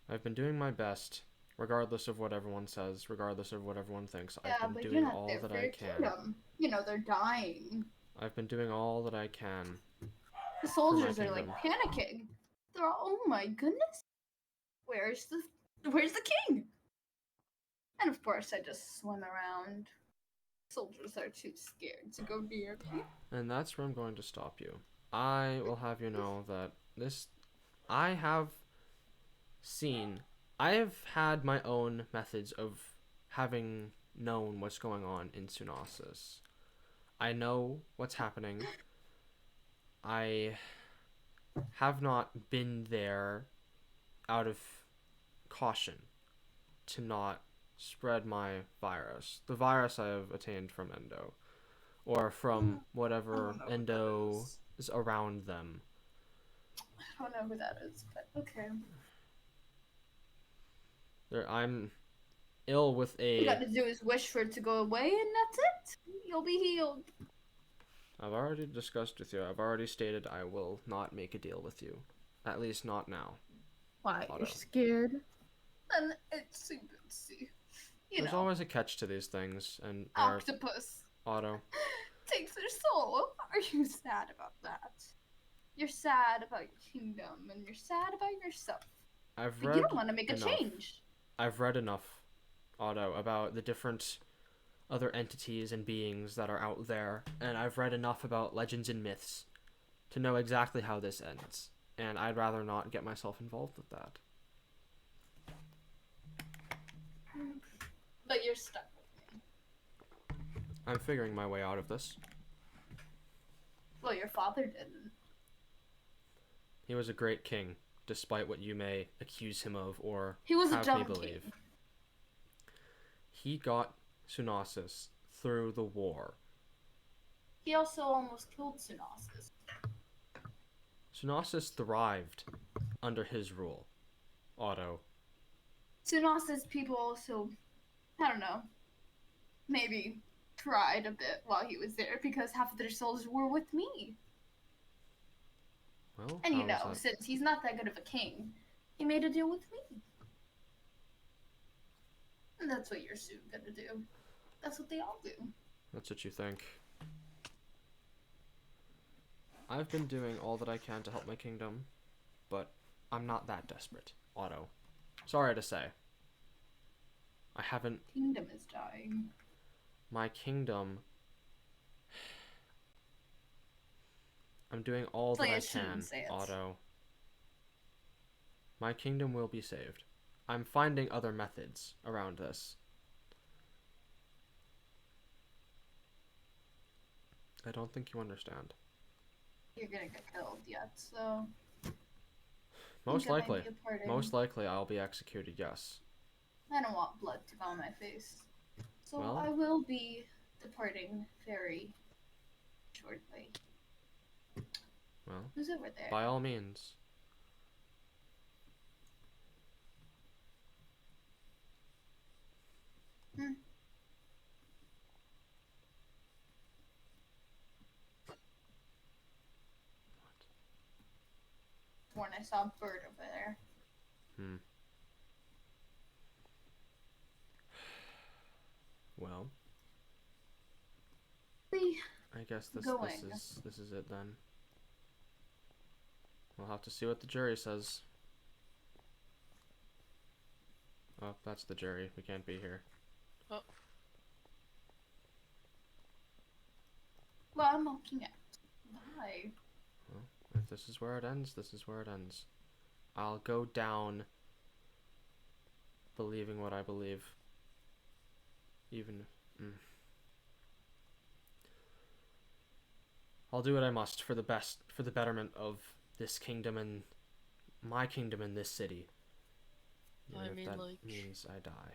I've been doing my best, regardless of what everyone says, regardless of what everyone thinks. Yeah, I've been but doing you're not all there that for I your can. kingdom. You know, they're dying. I've been doing all that I can. The soldiers are kingdom. like panicking. They're all, oh my goodness. Where's the king? And of course I just swim around. Soldiers are too scared to go near me. And that's where I'm going to stop you. I will have you know that I have had my own methods of having known what's going on in Tsunacis. I know what's happening. I have not been there out of caution to not spread my virus. The virus I have attained from Endo. Or from whatever Endo is around them. I don't know who that is, but okay. I'm ill with All you a... got to do is wish for it to go away and that's it. You'll be healed. I've already discussed with you. I've already stated I will not make a deal with you. At least not now. Why? Otto. You're scared? Then it's There's always a catch to these things, and octopus Otto. takes their soul. Are you sad about that? You're sad about your kingdom, and you're sad about yourself. But you don't want to make a change. I've read enough, Otto, about the different other entities and beings that are out there, and I've read enough about legends and myths to know exactly how this ends, and I'd rather not get myself involved with that. But you're stuck with me. I'm figuring my way out of this. Well, your father didn't. He was a great king, despite what you may accuse him of or He was a have dumb me believe. king. He got Tsunacis through the war. He also almost killed Tsunacis. Tsunacis thrived under his rule, Otto. Tsunacis people also, I don't know, maybe cried a bit while he was there because half of their soldiers were with me. Well, And you how know, is that? since he's not that good of a king, he made a deal with me. And that's what you're soon gonna do. That's what they all do. That's what you think. I've been doing all that I can to help my kingdom, but I'm not that desperate, Otto. Sorry to say. I haven't... Kingdom is dying. My kingdom... I'm doing all that I can, Otto. My kingdom will be saved. I'm finding other methods around this. I don't think you understand. You're gonna get killed yet, so... Most think I might likely. be a part in- Most likely I'll be executed, yes. I don't want blood to go on my face. So Well- I will be departing very shortly. Well, Who's over there? by all means. Sworn I saw a bird over there. Well, We I guess this going. is it then. We'll have to see what the jury says. Oh, that's the jury. We can't be here. Oh, Well, I'm looking at. Why? Well, if this is where it ends, this is where it ends. I'll go down believing what I believe. Even... I'll do what I must for the betterment of this kingdom and my kingdom in this city. Even I if mean, that like- means I die.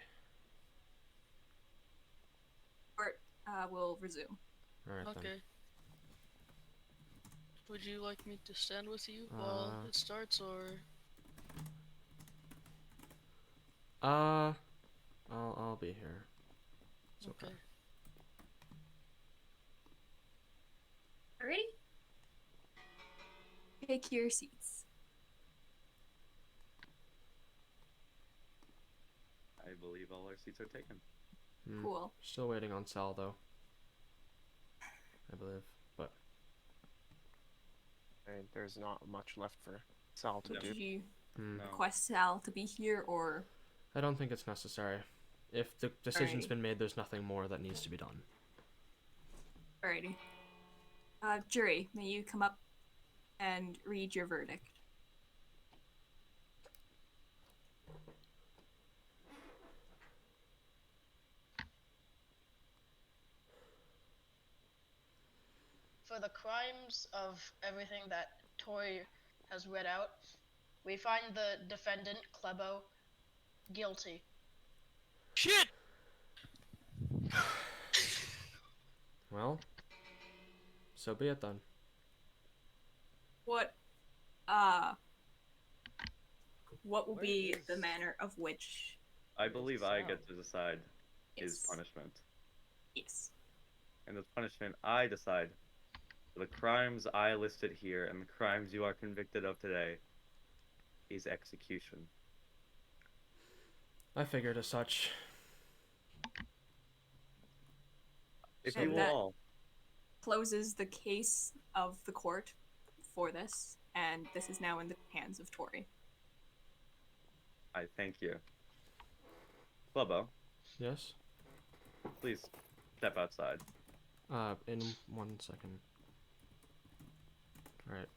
we'll resume. Alright then. Okay. Would you like me to stand with you while it starts, or? I'll be here. It's okay. Alrighty. Take your seats. I believe all our seats are taken. Cool. Still waiting on Sal though. I believe, but And there's not much left for Sal to No. do. Did you No. request Sal to be here, or? I don't think it's necessary. If the decision's Alrighty. been made, there's nothing more that needs to be done. Alrighty. Jury, may you come up and read your verdict? For the crimes of everything that Tori has read out, we find the defendant, Klebo, guilty. Shit! Well, so be it then. What will Where be is- the manner of which? I believe I get Sal? to decide his Yes. punishment. Yes. And the punishment I decide for the crimes I listed here and the crimes you are convicted of today is execution. I figured as such. If And you that- all Closes the case of the court for this, and this is now in the hands of Tori. I thank you. Clubbo, Yes? please step outside. In 1 second. Alright.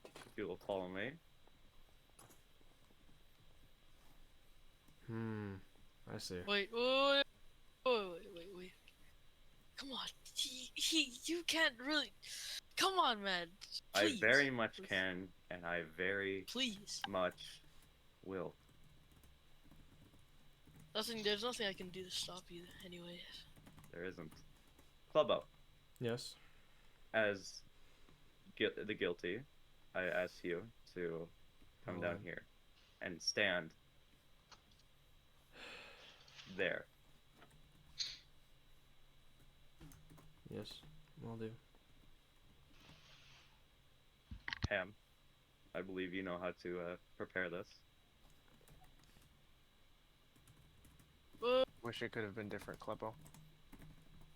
If you will follow me. I see. Wait. Come on, you can't really. Come on, man. Please. I very much Please. can, and I very Please. much will. There's nothing I can do to stop you, anyway. There isn't. Clubbo, Yes? as the guilty, I ask you to come down Alright. here and stand there. Yes. Will do. Ham, I believe you know how to prepare this. Wish it could have been different, Klebo.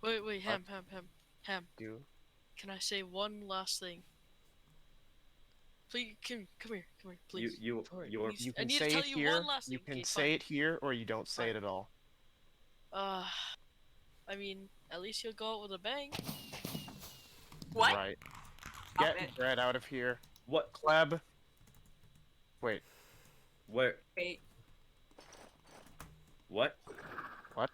Wait, Ham. You? Can I say one last thing? Please, come here, please. You Please. You I can need say to tell it you here. one last You thing. can Okay, say fine. it here, or you don't say Fine. it at all. I mean, at least you'll go out with a bang. What? Right. Stop Get it. Brett out of here. What? Kleb. Wait. Where? Wait. What? What?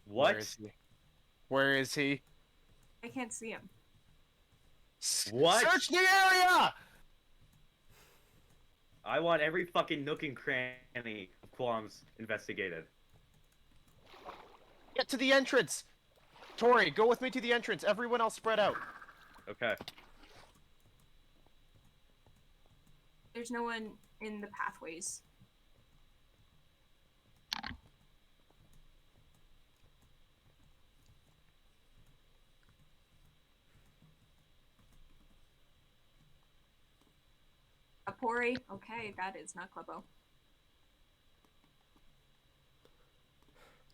What? Where is he? Where is he? I can't see him. What? Search the area! I want every fucking nook and cranny of Qualms investigated. Get to the entrance! Tori, go with me to the entrance. Everyone else spread out. Okay. There's no one in the pathways. Apori? Okay, that is not Klebo.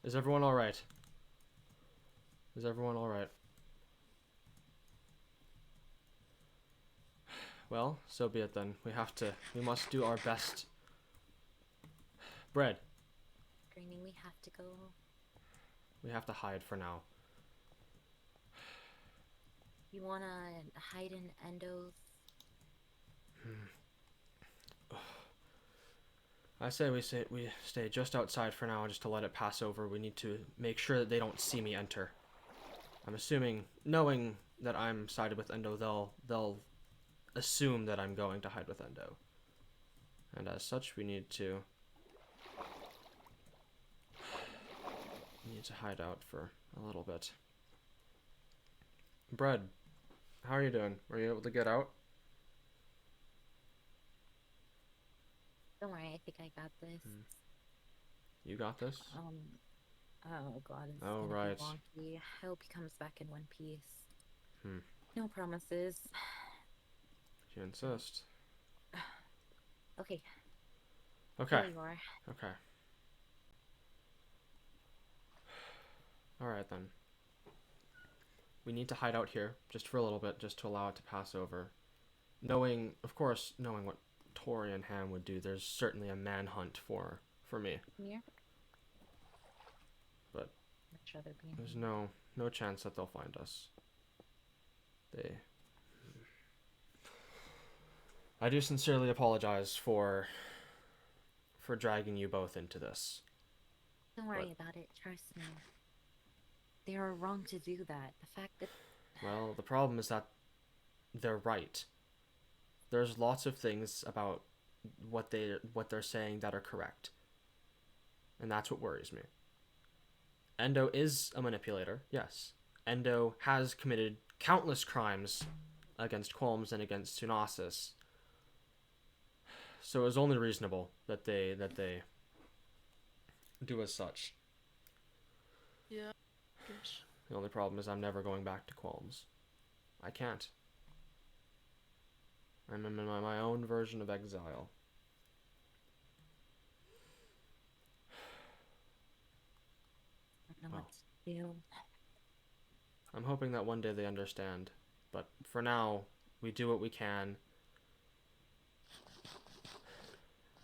Is everyone alright? Is everyone alright? Well, so be it then. We must do our best. Bread, Screaming, we have to go. we have to hide for now. You wanna hide in Endo's? I say we stay just outside for now, just to let it pass over. We need to make sure that they don't see me enter. I'm assuming, knowing that I'm sided with Endo, they'll assume that I'm going to hide with Endo. And as such, we need to need to hide out for a little bit. Bread, how are you doing? Were you able to get out? Don't worry, I think I got this. You got this? Oh god, it's Oh, gonna right. be wonky. I hope he comes back in one piece. Hmm. No promises. If you insist. Okay, Okay. here you are. Okay. Alright then. We need to hide out here, just for a little bit, just to allow it to pass over. Knowing what Tori and Ham would do, there's certainly a manhunt for me. Here. But Much rather be in there's here. no chance that they'll find us. I do sincerely apologize for dragging you both into this. Don't worry about it, trust me. They are wrong to do that. The fact that... Well, the problem is that they're right. There's lots of things about what they're saying that are correct. And that's what worries me. Endo is a manipulator, yes. Endo has committed countless crimes against Qualms and against Tsunacis. So it was only reasonable that they do as such. Yeah. Yes. The only problem is I'm never going back to Qualms. I can't. I'm in my own version of exile. I don't know what to do. I'm hoping that one day they understand. But for now, we do what we can.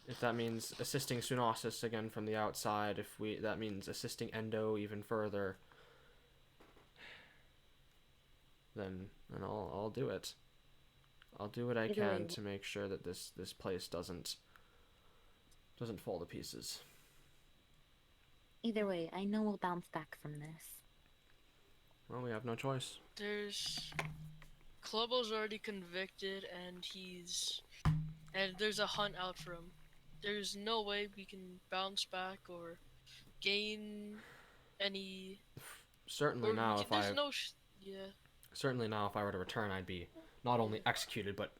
If that means assisting Tsunacis again from the outside, that means assisting Endo even further, then I'll do it. I'll do what I Either can way, to make sure that this place doesn't fall to pieces. Either way, I know we'll bounce back from this. Well, we have no choice. Klobo's already convicted, and there's a hunt out for him. There's no way we can bounce back or gain any. Certainly now, if I yeah. Certainly now, if I were to return, I'd be not only executed, but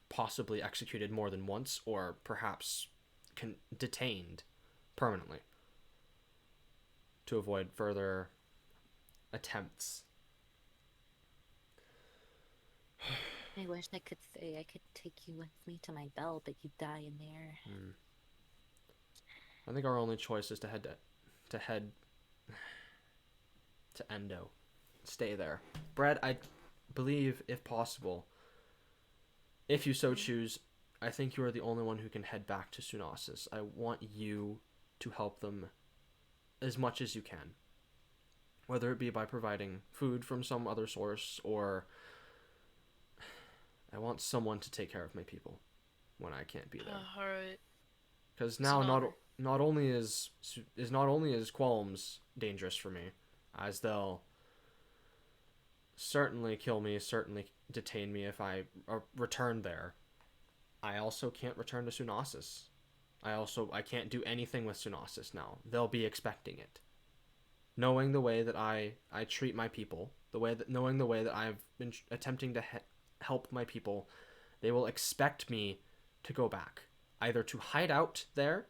possibly executed more than once, or perhaps detained permanently to avoid further attempts. I wish I could say I could take you with me to my bell, but you die in there. I think our only choice is to head to Endo. Stay there. Brad, I believe, if possible, if you so choose, I think you are the only one who can head back to Tsunacis. I want you to help them as much as you can. Whether it be by providing food from some other source, or I want someone to take care of my people when I can't be there. Alright. Because now not only is Qualms dangerous for me, as they'll certainly kill me, certainly detain me if I return there. I also can't return to Tsunacis. I can't do anything with Tsunacis now. They'll be expecting it. Knowing the way that I treat my people, knowing the way that I've been attempting to help my people, they will expect me to go back, either to hide out there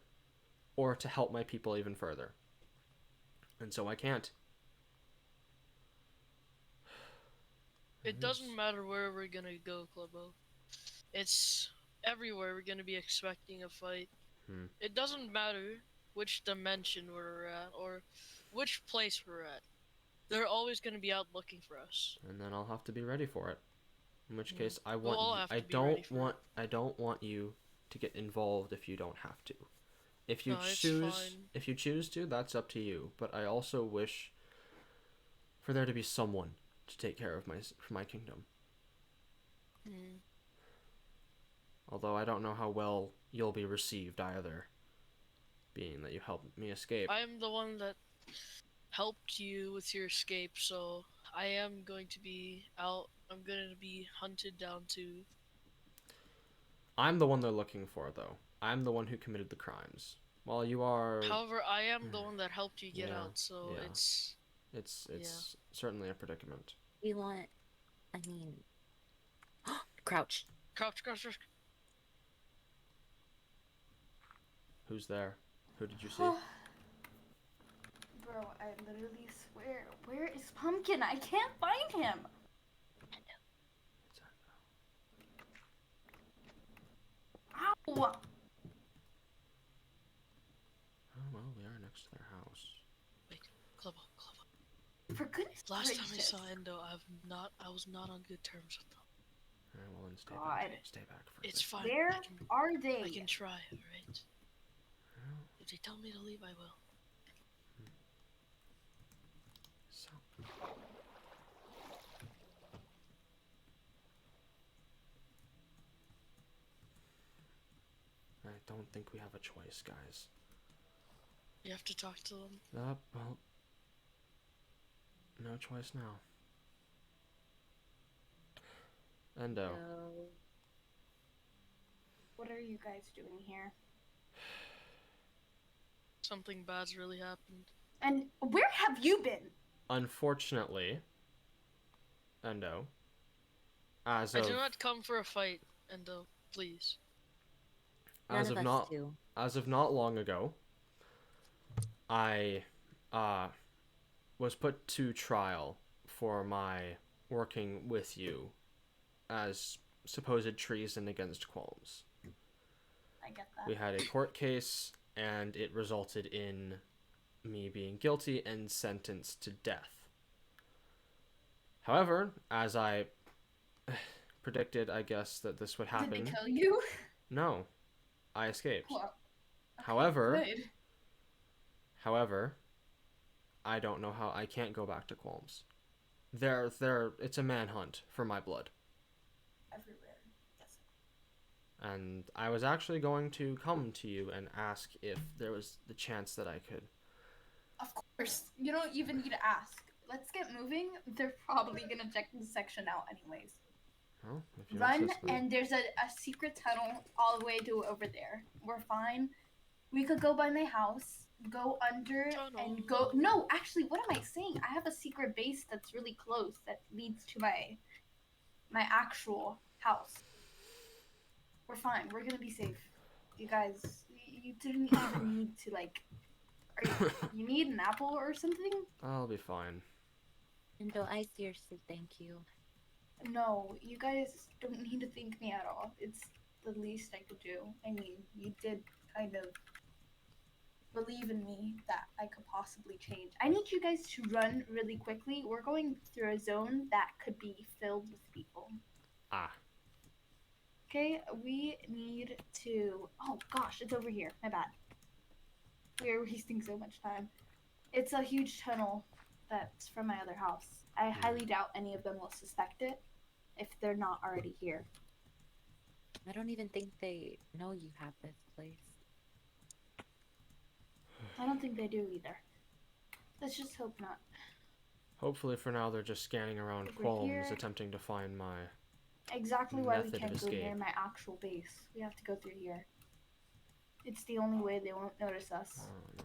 or to help my people even further. And so I can't. It doesn't matter where we're gonna go, Klobo. It's everywhere we're gonna be expecting a fight. It doesn't matter which dimension we're at or which place we're at. They're always gonna be out looking for us. And then I'll have to be ready for it. In which case, I don't want you to get involved if you don't have to. If you choose to, that's up to you. But I also wish for there to be someone to take care of my kingdom. Although I don't know how well you'll be received either, being that you helped me escape. I am the one that helped you with your escape, so I am going to be out. I'm going to be hunted down too. I'm the one they're looking for, though. I'm the one who committed the crimes. Well, you are. However, I am the one that helped you get Yeah, out, so yeah. it's It's certainly a predicament. We want, I mean, crouch. crouch, crouch, crouch. Who's there? Who did you see? Bro, I literally swear. Where is Pumpkin? I can't find him. Ow! Oh well, we are next to their house. Wait, Clubbo. For goodness Last time I gracious. saw Endo, I was not on good terms with them. Alright, well then stay God. back. Stay back for a It's bit. fine. Where are they? I can try, alright? Well, If they tell me to leave, I will. so. I don't think we have a choice, guys. You have to talk to them. Well, no choice now. Endo. So, What are you guys doing here? Something bad's really happened. And where have you been? Unfortunately, Endo, as I do of not come for a fight, Endo. Please. none as of of us not do. as of not long ago, I was put to trial for my working with you as supposed treason against Qualms. I get that. We had a court case, and it resulted in me being guilty and sentenced to death. However, as I predicted, I guess, that this would happen. Did they kill you? No, I escaped. Well, However, good. However, I don't know how I can't go back to Qualms. It's a manhunt for my blood. Everywhere. Yes. And I was actually going to come to you and ask if there was the chance that I could. Of course. You don't even need to ask. Let's get moving. They're probably gonna check this section out anyways. Well, if you Run, insist, then. and there's a secret tunnel all the way to over there. We're fine. We could go by my house, go under, and go. No, actually, what am I saying? I have a secret base that's really close that leads to my actual house. We're fine. We're gonna be safe. You guys, you didn't even need to like. You need an apple or something? I'll be fine. Endo, I seriously thank you. No, you guys don't need to thank me at all. It's the least I could do. I mean, you did kind of believe in me that I could possibly change. I need you guys to run really quickly. We're going through a zone that could be filled with people. Ah. Okay, we need to. Oh gosh, it's over here. My bad. We are wasting so much time. It's a huge tunnel that's from my other house. I highly doubt any of them will suspect it if they're not already here. I don't even think they know you have this place. I don't think they do either. Let's just hope not. Hopefully, for now, they're just scanning around Over Qualms, here. attempting to find my. Exactly why we Method of can't go near escape. my actual base. We have to go through here. It's the only way they won't notice us. Oh no.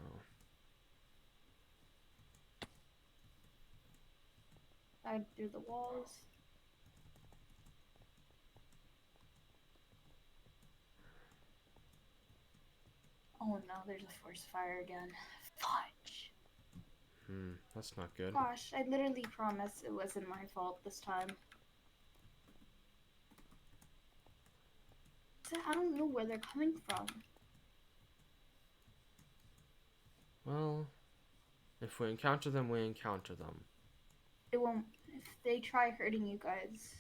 Slide through the walls. Oh no, there's a forest fire again. Fudge. That's not good. Gosh, I literally promise it wasn't my fault this time. I don't know where they're coming from. Well, if we encounter them, we encounter them. They won't. If they try hurting you guys,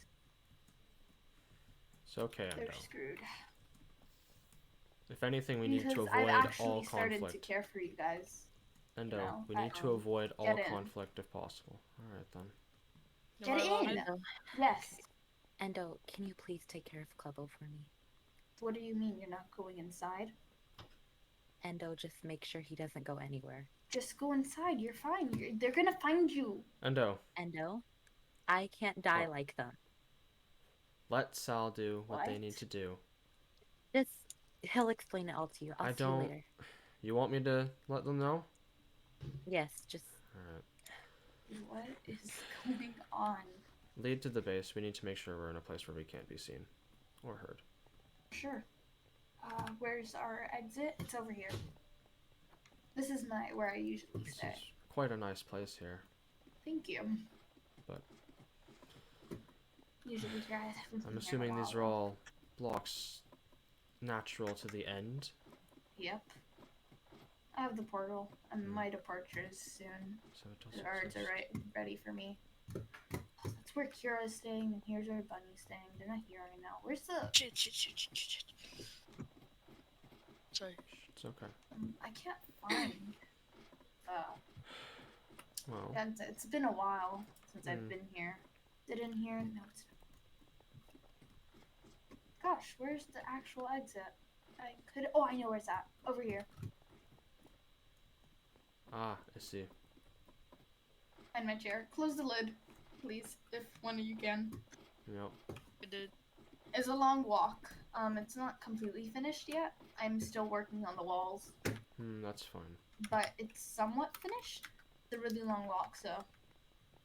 It's okay, they're Endo. screwed. If anything, we need to Because I've avoid actually all started to conflict. care for you guys. Endo, know, we at need to home. avoid all Get in. conflict if possible. Alright then. Get Am I in! allowed? Yes. Endo, can you please take care of Clubbo for me? What do you mean you're not going inside? Endo, just make sure he doesn't go anywhere. Just go inside. You're fine. They're gonna find you. Endo, Endo, I can't die What? like them. let Sal do what they What? need to do. Just, he'll explain it all to you. I'll I see you don't- later. You want me to let them know? Yes, just Alright. What is going on? Lead to the base. We need to make sure we're in a place where we can't be seen or heard. Sure. Where's our exit? It's over here. This is where I usually This stay. is quite a nice place here. Thank you. But Usually try it. I'm assuming these are all blocks natural to the end. Yep. I have the portal, and my departure is soon. So it The does guards are ready for me. That's where Kira's staying, and here's where Bunny's staying. They're not here right now. Where's the... Shit. Sorry. It's okay. I can't find... Well, it's been a while since I've been here. Is it in here? No, it's not. Gosh, where's the actual exit? Oh, I know where it's at. Over here. I see. Find my chair. Close the lid, please, if one of you can. Yep. I did. It's a long walk. It's not completely finished yet. I'm still working on the walls, That's fine. but it's somewhat finished. It's a really long walk, so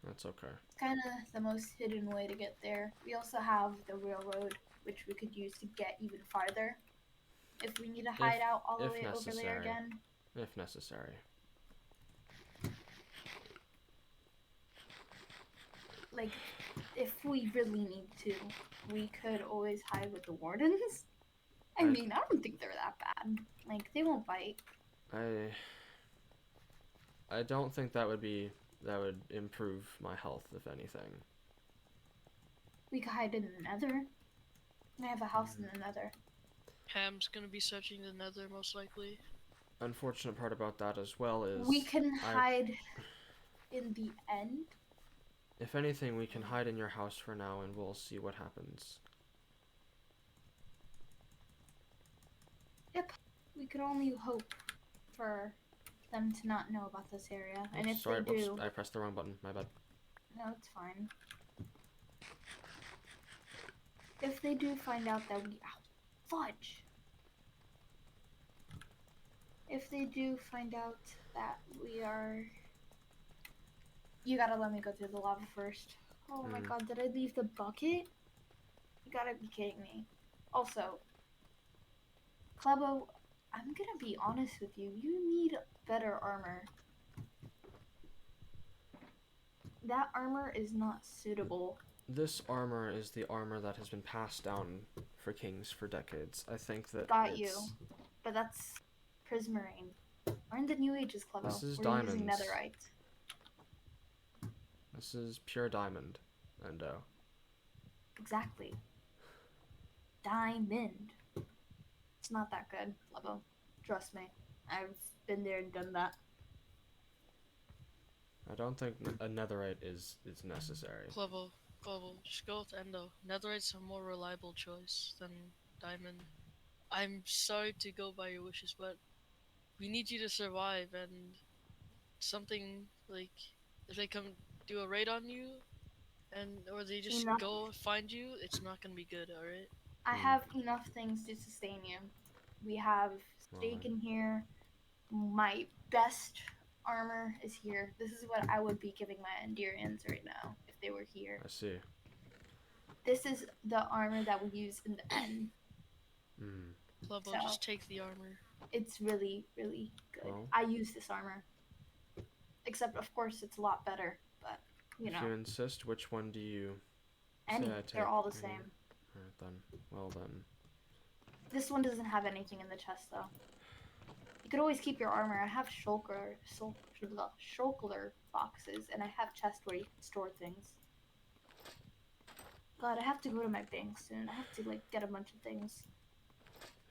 That's okay. it's kind of the most hidden way to get there. We also have the railroad, which we could use to get even farther if we need to hide out all the if way over there necessary. again. If necessary. Like, if we really need to, we could always hide with the wardens. I mean, I don't think they're that bad. Like, they won't bite. I don't think that would improve my health, if anything. We could hide in the nether. I have a house in the nether. Ham's gonna be searching the nether, most likely. Unfortunate part about that as well is We can hide in the end. If anything, we can hide in your house for now and we'll see what happens. Yep. We could only hope for them to not know about this area. And if Sorry, they do... I pressed the wrong button. My bad. No, it's fine. If they do find out that we... fudge! If they do find out that we are... You gotta let me go through the lava first. Oh my god, did I leave the bucket? You gotta be kidding me. Also, Klebo, I'm gonna be honest with you. You need better armor. That armor is not suitable. This armor is the armor that has been passed down for kings for decades. I think that Got you. But that's prismarine. We're in the New Ages, Klebo. This is We're using diamonds. netherite. This is pure diamond, Endo. Exactly. Diamond. It's not that good, Klebo. Trust me. I've been there and done that. I don't think a netherite is necessary. Global, just go with Endo. Netherite's a more reliable choice than diamond. I'm sorry to go by your wishes, but we need you to survive, and something like if they come do a raid on you, or they just go find you, it's not gonna be good. All right. I have enough things to sustain you. We have steak in here. My best armor is here. This is what I would be giving my Endurians right now if they were here. I see. This is the armor that we use in the end. Global, just take the armor. It's really, really good. Well, I use this armor. Except, of course, it's a lot better. But, you know. If you insist, which one do you Any. say I take? They're all the same. Alright then. Well then. This one doesn't have anything in the chest, though. You could always keep your armor. I have shulker boxes, and I have chests where you can store things. God, I have to go to my bank soon. I have to, like, get a bunch of things.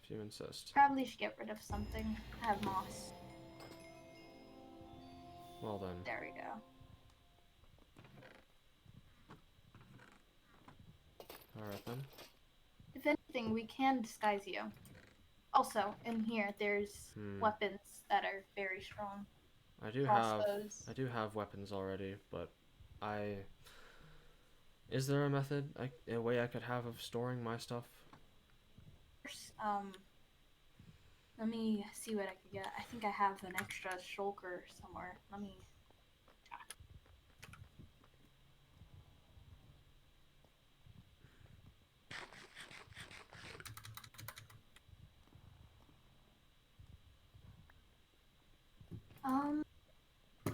If you insist. Probably should get rid of something. I have moss. Well then. There we go. Alright then. If anything, we can disguise you. Also, in here, there's weapons that are very strong. I do have weapons already, but is there a method, a way I could have of storing my stuff? Let me see what I could get. I think I have an extra shulker somewhere. Let me.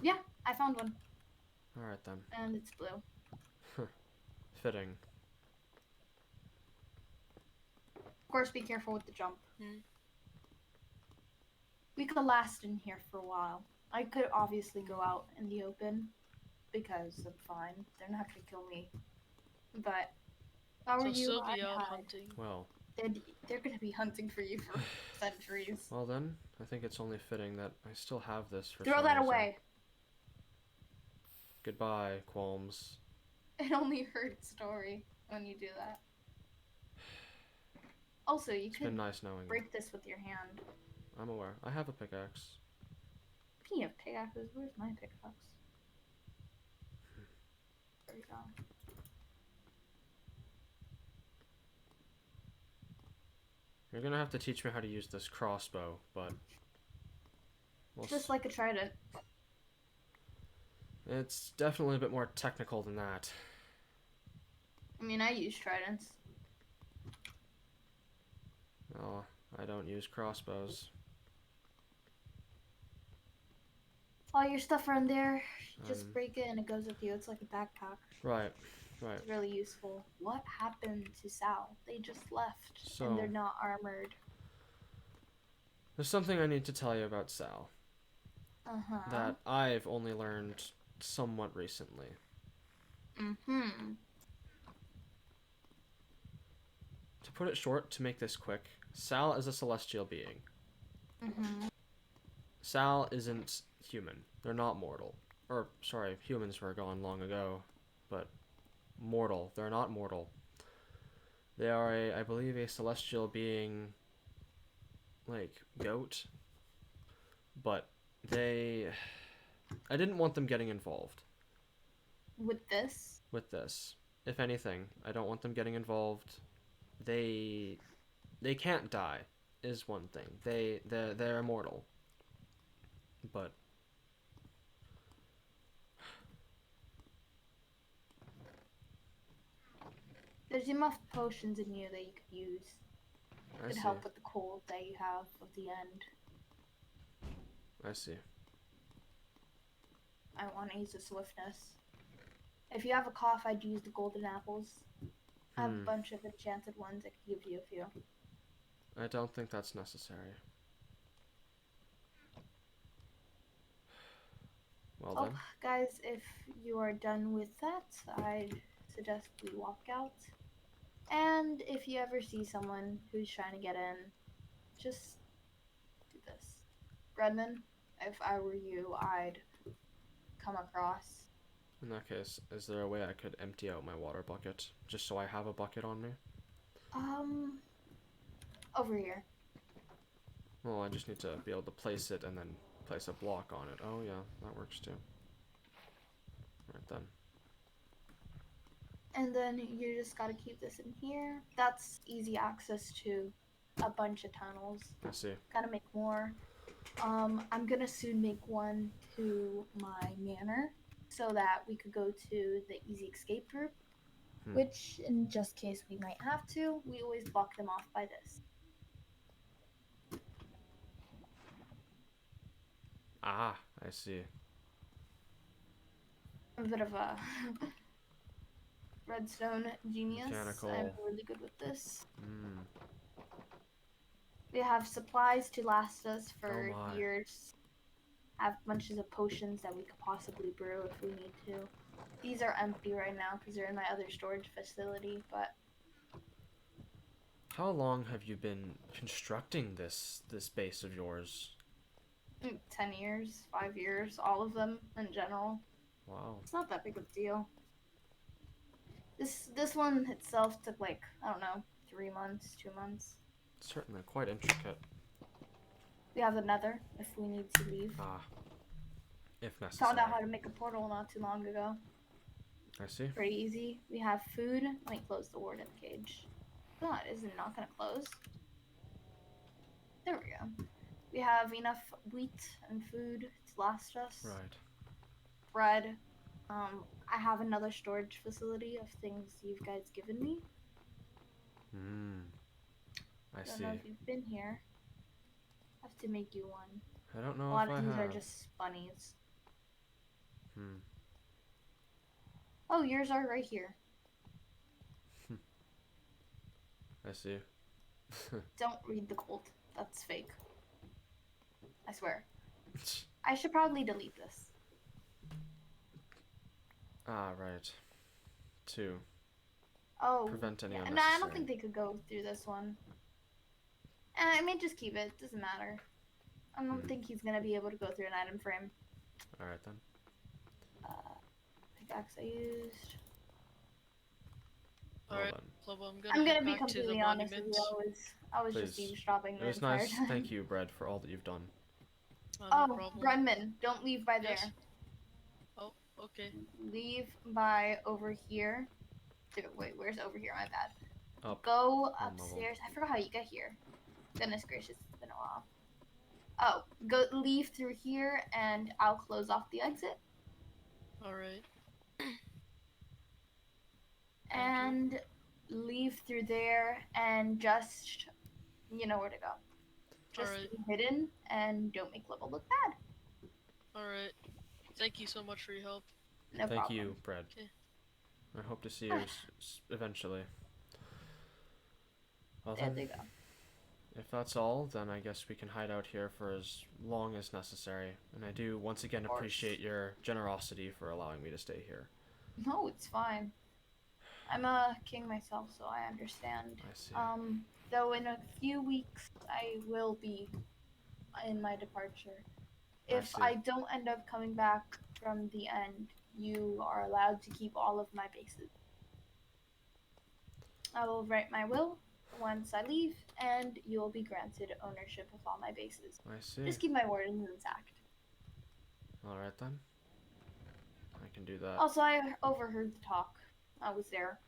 Yeah, I found one, Alright then. and it's blue. Fitting. Of course, be careful with the jump. Hmm. We could last in here for a while. I could obviously go out in the open because I'm fine. They're not gonna kill me. But if I were So you, still I'd be out hide. hunting. Well. They're gonna be hunting for you for centuries. Well then, I think it's only fitting that I still have this for Throw some that reason. away. Goodbye, Qualms. It only hurts Story when you do that. Also, you It's could been nice knowing you. break this with your hand. I'm aware. I have a pickaxe. Speaking of pickaxes, where's my pickaxe? There we go. You're gonna have to teach me how to use this crossbow, but... It's just like a trident. It's definitely a bit more technical than that. I mean, I use tridents. Oh, I don't use crossbows. All your stuff are in there. Just break it and it goes with you. It's like a backpack. Right, right. It's really useful. What happened to Sal? They just left, So, and they're not armored. there's something I need to tell you about Sal Uh-huh. that I've only learned somewhat recently. Mm-hmm. To put it short, to make this quick, Sal is a celestial being. Mm-hmm. Sal isn't human. They're not mortal. Or, sorry, humans were gone long ago, but mortal. They're not mortal. They are I believe, a celestial being, like, goat. But I didn't want them getting involved. With this? With this. If anything, I don't want them getting involved. They can't die, is one thing. They're immortal. But There's enough potions in you that you could use. I Could see. help with the cold that you have of the end. I see. I want to use the swiftness. If you have a cough, I'd use the golden apples. I have a bunch of enchanted ones. I could give you a few. I don't think that's necessary. Well then. Guys, if you are done with that, I'd suggest we walk out. And if you ever see someone who's trying to get in, just do this. Redman, if I were you, I'd come across. In that case, is there a way I could empty out my water bucket, just so I have a bucket on me? Over here. Well, I just need to be able to place it and then place a block on it. Oh yeah, that works too. Right then. And then you just gotta keep this in here. That's easy access to a bunch of tunnels. I see. Gotta make more. I'm gonna soon make one to my manor so that we could go to the easy escape route. Which, in just case we might have to, we always block them off by this. Ah, I see. I'm a bit of a redstone genius. Mechanical. I'm really good with this. Mm. We have supplies to last us for Oh my. years. Have bunches of potions that we could possibly brew if we need to. These are empty right now because they're in my other storage facility, but How long have you been constructing this base of yours? 10 years, 5 years, all of them in general. Wow. It's not that big of a deal. This one itself took like, I don't know, 3 months, 2 months. Certainly quite intricate. We have another if we need to leave. Ah. If necessary. Found out how to make a portal not too long ago. I see. Pretty easy. We have food. Let me close the warden cage. God, is it not gonna close? There we go. We have enough wheat and food to last us. Right. Bread. I have another storage facility of things you guys given me. I Don't see. know if you've been here. I have to make you one. I don't A know lot if of I these are have. just bunnies. Hmm. Oh, yours are right here. I see. Don't read the cult. That's fake. I swear. I should probably delete this. Ah, right. To Oh, prevent any yeah. No, I unnecessary. don't think they could go through this one. I may just keep it. Doesn't matter. I don't think he's gonna be able to go through an item frame. Alright then. Pickaxe I used. Well Alright, then. Club, I'm I'm gonna gonna head be back to the completely honest with you. monument. I was just Please. eavesdropping It the was entire nice. time. Thank you, Bread, for all that you've done. No Oh, problem. Brenman, don't leave by Yes? there. Oh, okay. Leave by over here. Dude, wait, where's over here? My bad. Up. Go One level. upstairs. I forgot how you get here. Goodness gracious, it's been a while. Oh, go leave through here, and I'll close off the exit. Alright. And leave through there, and just you know where to go. Just Alright. be hidden, and don't make level look bad. Alright. Thank you so much for your help. No Thank problem. you, Bread. Okay. I hope to see you eventually. Well There then, they go. if that's all, then I guess we can hide out here for as long as necessary. And I do once again Of course. appreciate your generosity for allowing me to stay here. No, it's fine. I'm a king myself, so I understand. I see. Though in a few weeks I will be in my departure. If see. I don't end up coming back from the end, you are allowed to keep all of my bases. I will write my will once I leave, and you will be granted ownership of all my bases. I see. Just keep my wardens intact. Alright then. I can do that. Also, I overheard the talk. I was there.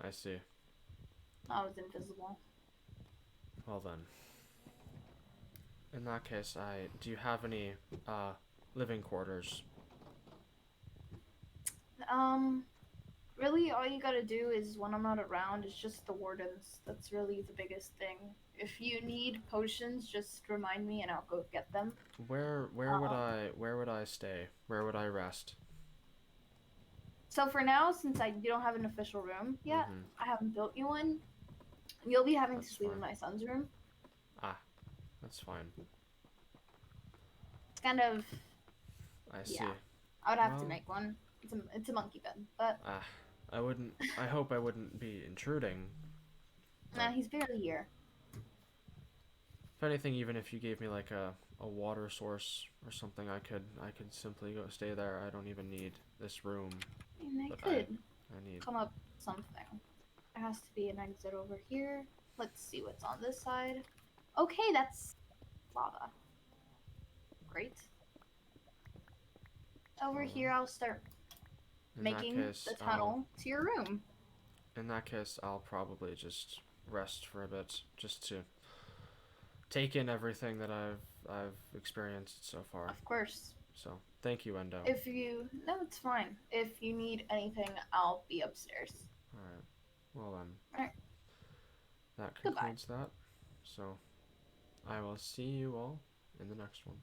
I see. I was invisible. Well then. In that case, do you have any living quarters? Really all you gotta do is when I'm not around is just the wardens. That's really the biggest thing. If you need potions, just remind me and I'll go get them. Where would I stay? Where would I rest? So for now, since you don't have an official room yet, I haven't built you one. You'll be having That's to sleep in fine. my son's room. Ah, that's fine. It's kind of I see. yeah. I would have to Well- make one. It's a monkey bed, but I wouldn't. I hope I wouldn't be intruding. nah, he's barely here. If anything, even if you gave me like a water source or something, I could simply go stay there. I don't even need this room. I mean, I But could I need. come up something. There has to be an exit over here. Let's see what's on this side. Okay, that's lava. Great. Over here, I'll start In that making case, the tunnel to your room. In that case, I'll probably just rest for a bit, just to take in everything that I've experienced so far. Of course. So thank you, Endo. No, it's fine. If you need anything, I'll be upstairs. All right. Well then. All right. That Goodbye. concludes that. So I will see you all in the next one.